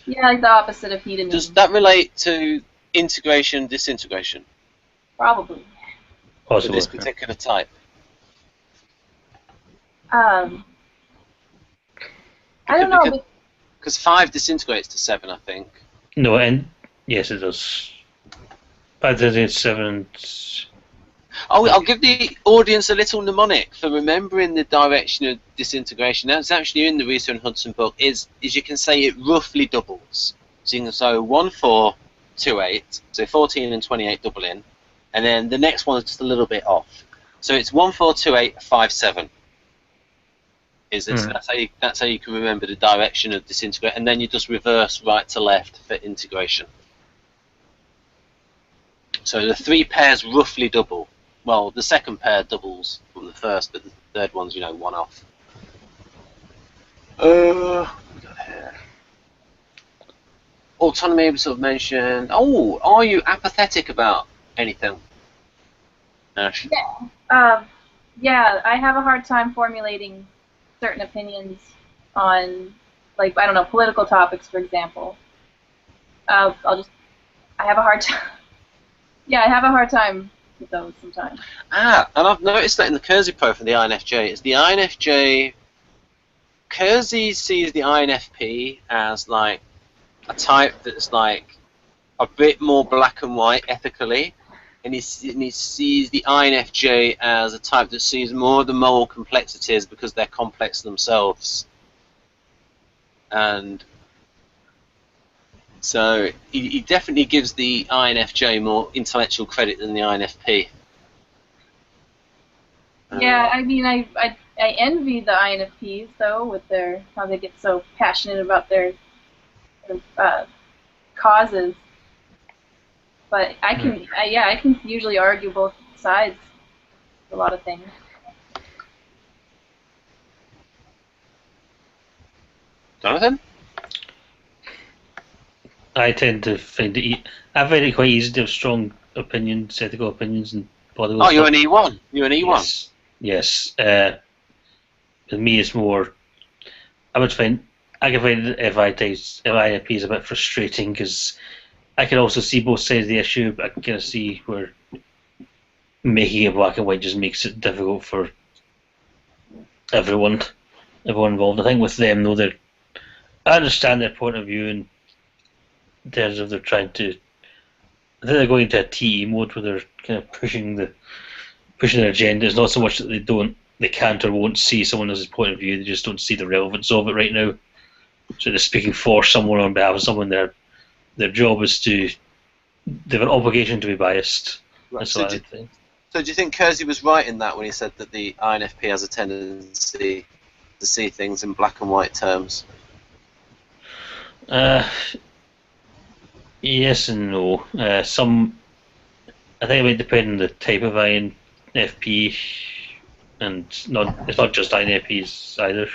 Yeah, like the opposite of hedonism. Does that relate to integration, disintegration? Probably. Possibly. For this particular type? I don't know. Because 5 disintegrates to 7, I think. No, and yes, it does. 5 disintegrates 7. Oh, I'll give the audience a little mnemonic for remembering the direction of disintegration. That's actually in the Rita and Hudson book. Is you can say it roughly doubles. So you can say 1, 4, 2, 8. So 14 and 28 double in, and then the next one is just a little bit off. So it's 1, 4, 2, 8, 5, 7. That's how you can remember the direction of disintegration, and then you just reverse right to left for integration. So the 3 pairs roughly double. Well, the second pair doubles from the first, but the third one's, 1 off. What we got here? Autonomy we sort of mentioned. Oh, are you apathetic about anything, Ash? Yeah, I have a hard time formulating certain opinions on, like, I don't know, political topics, for example. I have a hard time. Yeah, I have a hard time, with those sometimes. And I've noticed that in the Kersey profile for the INFJ, is the INFJ, Kersey sees the INFP as like a type that's like a bit more black and white ethically, and he sees the INFJ as a type that sees more of the moral complexities because they're complex themselves. And so he definitely gives the INFJ more intellectual credit than the INFP. Yeah, I mean, I envy the INFPs though, with their how they get so passionate about their causes. But I can usually argue both sides with a lot of things. Jonathan? I tend to find I find it quite easy to have strong opinions, ethical opinions, and political Oh, you're stuff. an E1. You're an E1. Yes. With me, it's more. I can find FINFP is a bit frustrating because I can also see both sides of the issue, but I can kind of see where making it black and white just makes it difficult for everyone involved. I think with them, though, I understand their point of view in terms of they're trying to. I think they're going into a TE mode where they're kind of pushing their agenda. It's not so much that they can't or won't see someone else's point of view. They just don't see the relevance of it right now. So they're speaking for someone on behalf of someone. Their job is they have an obligation to be biased. Right. That's So what I think. do you think Kersey was right in that when he said that the INFP has a tendency to see things in black and white terms? Yes and no. I think it might depend on the type of INFP, and it's not just INFPs either.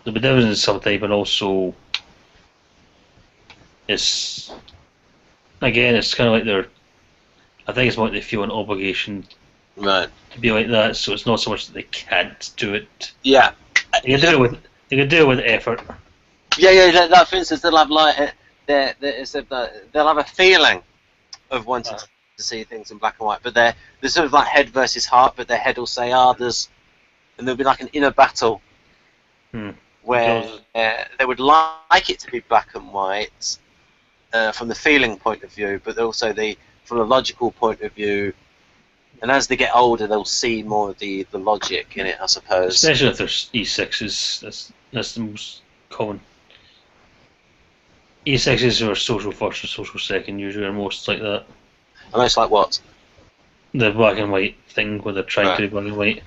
There'll be difference in some type, and also it's kind of like I think it's more like they feel an obligation Right. to be like that. So it's not so much that they can't do it. Yeah. They can do it with effort. Yeah. That for instance, they'll have like they'll have a feeling of wanting to see things in black and white, but they're sort of like head versus heart. But their head will say, and there'll be like an inner battle where they would like it to be black and white from the feeling point of view, but also from a logical point of view. And as they get older, they'll see more of the logic in it, I suppose. Especially if there's E6s, that's the most common. E6s are social first or social second, usually are most like that. Almost like what? The black and white thing where they're trying to be black and white.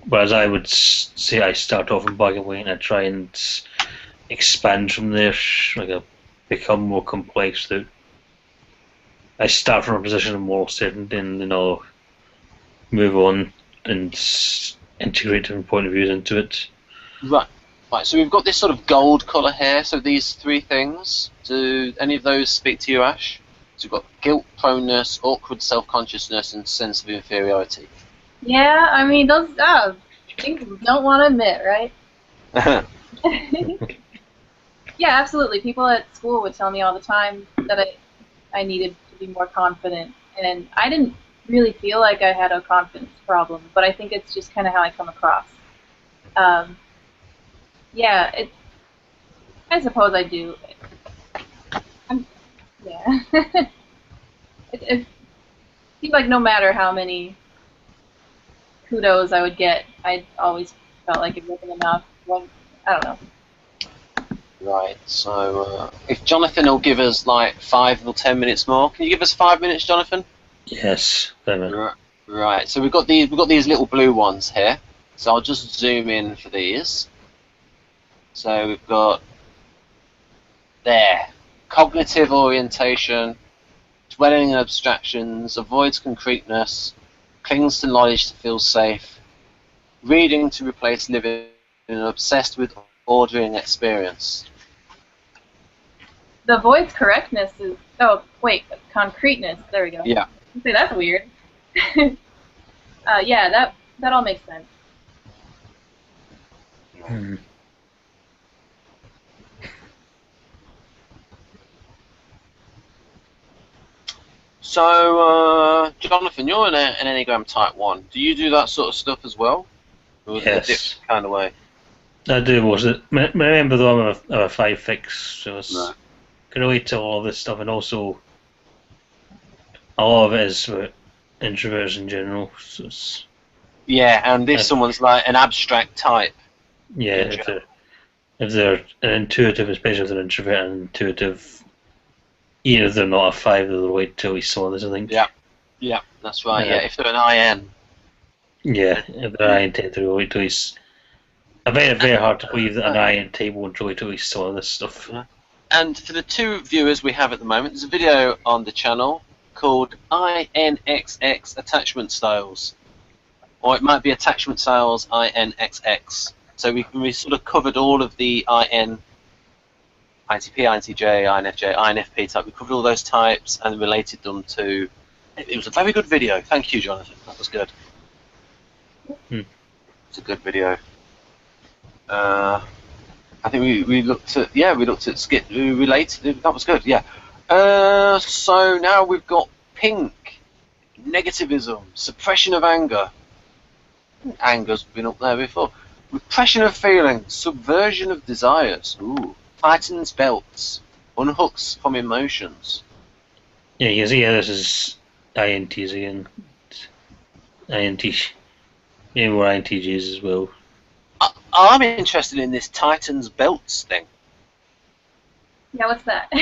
Whereas I would say I start off in black and white and I try and expand from there, like I become more complex. I start from a position of moral certainty and then I'll move on and integrate different point of views into it. Right. So we've got this sort of gold colour here. So these three things, do any of those speak to you, Ash? So we've got guilt, proneness, awkward self-consciousness, and sense of inferiority. Yeah, I mean, those things you don't want to admit, right? Yeah, absolutely. People at school would tell me all the time that I needed to be more confident, and I didn't really feel like I had a confidence problem, but I think it's just kind of how I come across. Yeah, I suppose I do. Yeah. It seemed like no matter how many kudos I would get, I always felt like it wasn't enough. Well, I don't know. Right, so if Jonathan will give us like 5 or 10 minutes more, can you give us 5 minutes, Jonathan? Yes, Right, so we've got these little blue ones here. So I'll just zoom in for these. So we've got there, cognitive orientation, dwelling in abstractions, avoids concreteness, clings to knowledge to feel safe, reading to replace living, and obsessed with ordering experience. The avoids correctness is concreteness. There we go. Yeah. Say that's weird. Yeah, that all makes sense. So, Jonathan, you're an Enneagram Type 1. Do you do that sort of stuff as well? Or is it a Yes. different kind of way? I do most of it. Remember though, I'm a 5 so it's can relate to all of this stuff, and also a lot of it is for introverts in general. So it's, Yeah, and if someone's like an abstract type. yeah, if they're an intuitive, especially if they're introvert and intuitive, even if they're not a 5, they'll relate to at least some of this, I think. Yeah, that's right. Yeah, if they're an IN. Yeah, if they're INT, they relate to at least. I find it very hard to believe that an INT won't relate to at least some of this stuff. And for the 2 viewers we have at the moment, there's a video on the channel called INXX Attachment Styles. Or it might be Attachment Styles INXX. So we sort of covered all of the IN, INTP, INTJ, INFJ, INFP type. We covered all those types and related them to... It was a very good video. Thank you, Jonathan. That was good. It's a good video. I think we looked at skit related. That was good. Yeah. So now we've got pink, negativism, suppression of anger. Anger's been up there before. Repression of feeling, subversion of desires. Ooh. Tightens belts, unhooks from emotions. Yeah, you can see this is INTs again. INT. Yeah, more INTJs as well. I'm interested in this tightens belts thing. Yeah, what's that?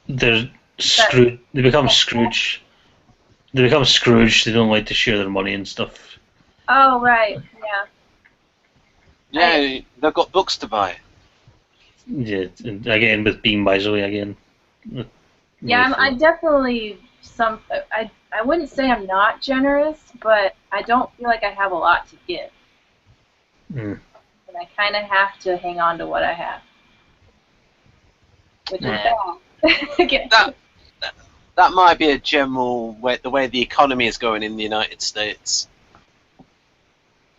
They're screwed. They become Scrooge. They become Scrooge. They don't like to share their money and stuff. Oh, right. Yeah. Yeah, they've got books to buy. Yeah, and again with being miserly again. Yeah, I definitely I wouldn't say I'm not generous, but I don't feel like I have a lot to give. And I kind of have to hang on to what I have, which is bad. That might be a general the way the economy is going in the United States.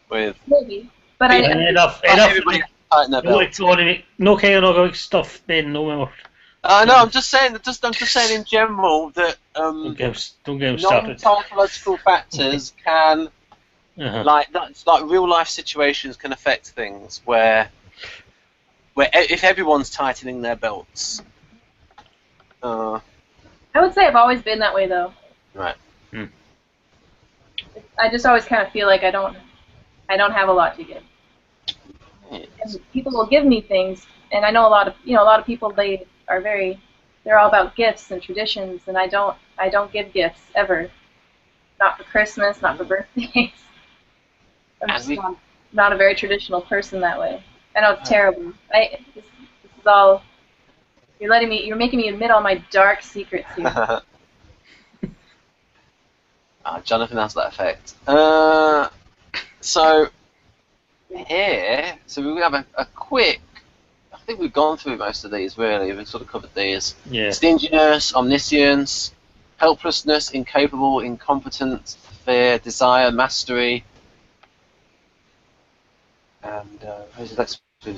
With maybe, but enough. Everybody tighten their belts. No kind of economic stuff, Ben. No more. No, I'm just saying. I'm just saying in general that don't get them started. Non-psychological factors can, like real life situations can affect things where if everyone's tightening their belts. I would say I've always been that way though. Right. I just always kind of feel like I don't have a lot to give. And people will give me things, and I know a lot of people, they're all about gifts and traditions, and I don't give gifts ever. Not for Christmas, not for birthdays. I'm just not a very traditional person that way. I know it's terrible. This is all, you're making me admit all my dark secrets here. Jonathan has that effect. So we have a quick. I think we've gone through most of these. Really, we've sort of covered these. Yeah. Stinginess, omniscience, helplessness, incapable, incompetent, fear, desire, mastery, and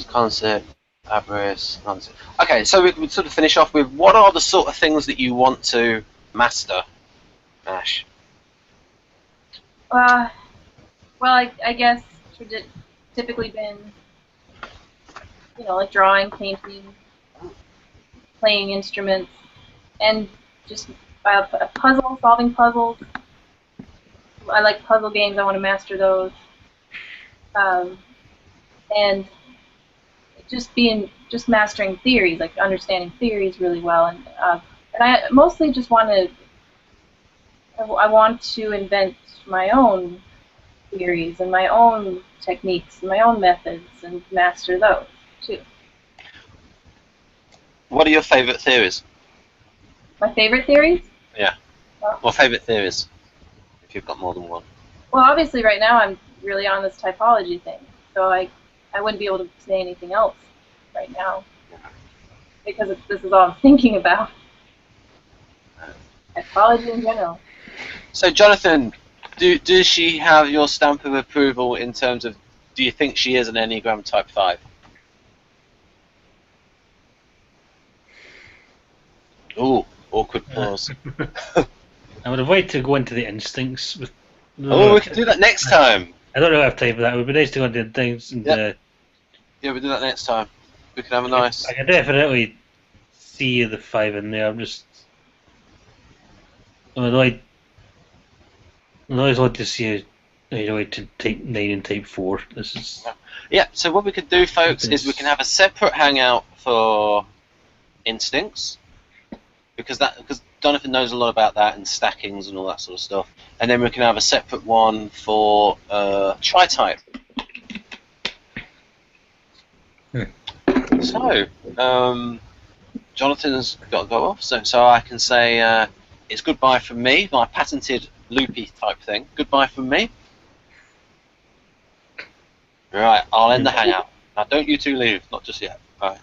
concept, avarice, nonsense. Okay, so we sort of finish off with what are the sort of things that you want to master, Ash? Well, I guess typically been, like drawing, painting, playing instruments, and just solving puzzles. I like puzzle games. I want to master those, and just mastering theories, like understanding theories really well, and I mostly just want to. I want to invent my own theories and my own techniques and my own methods and master those too. What are your favourite theories? My favorite theories? Yeah. Or favourite theories, if you've got more than one. Well, obviously right now I'm really on this typology thing, so I wouldn't be able to say anything else right now because this is all I'm thinking about. Typology in general. So, Jonathan, does she have your stamp of approval in terms of, do you think she is an Enneagram Type 5? Ooh, Awkward pause. I would avoid to go into the instincts. Oh, we can do that next time. I don't know if I have time for that. It would be nice to go into things. And, Yeah, we'll do that next time. We can have a nice... I can definitely see the 5 in there. I'm just... I'd always like to see to type 9 and type 4. This is... Yeah, so what we could do, folks, is we can have a separate hangout for instincts, because Jonathan knows a lot about that and stackings and all that sort of stuff, and then we can have a separate one for tri-type. So, Jonathan's got to go off, so I can say it's goodbye from me, my patented loopy type thing. Goodbye from me. Right, I'll end the hangout. Now, don't you two leave, not just yet. All right.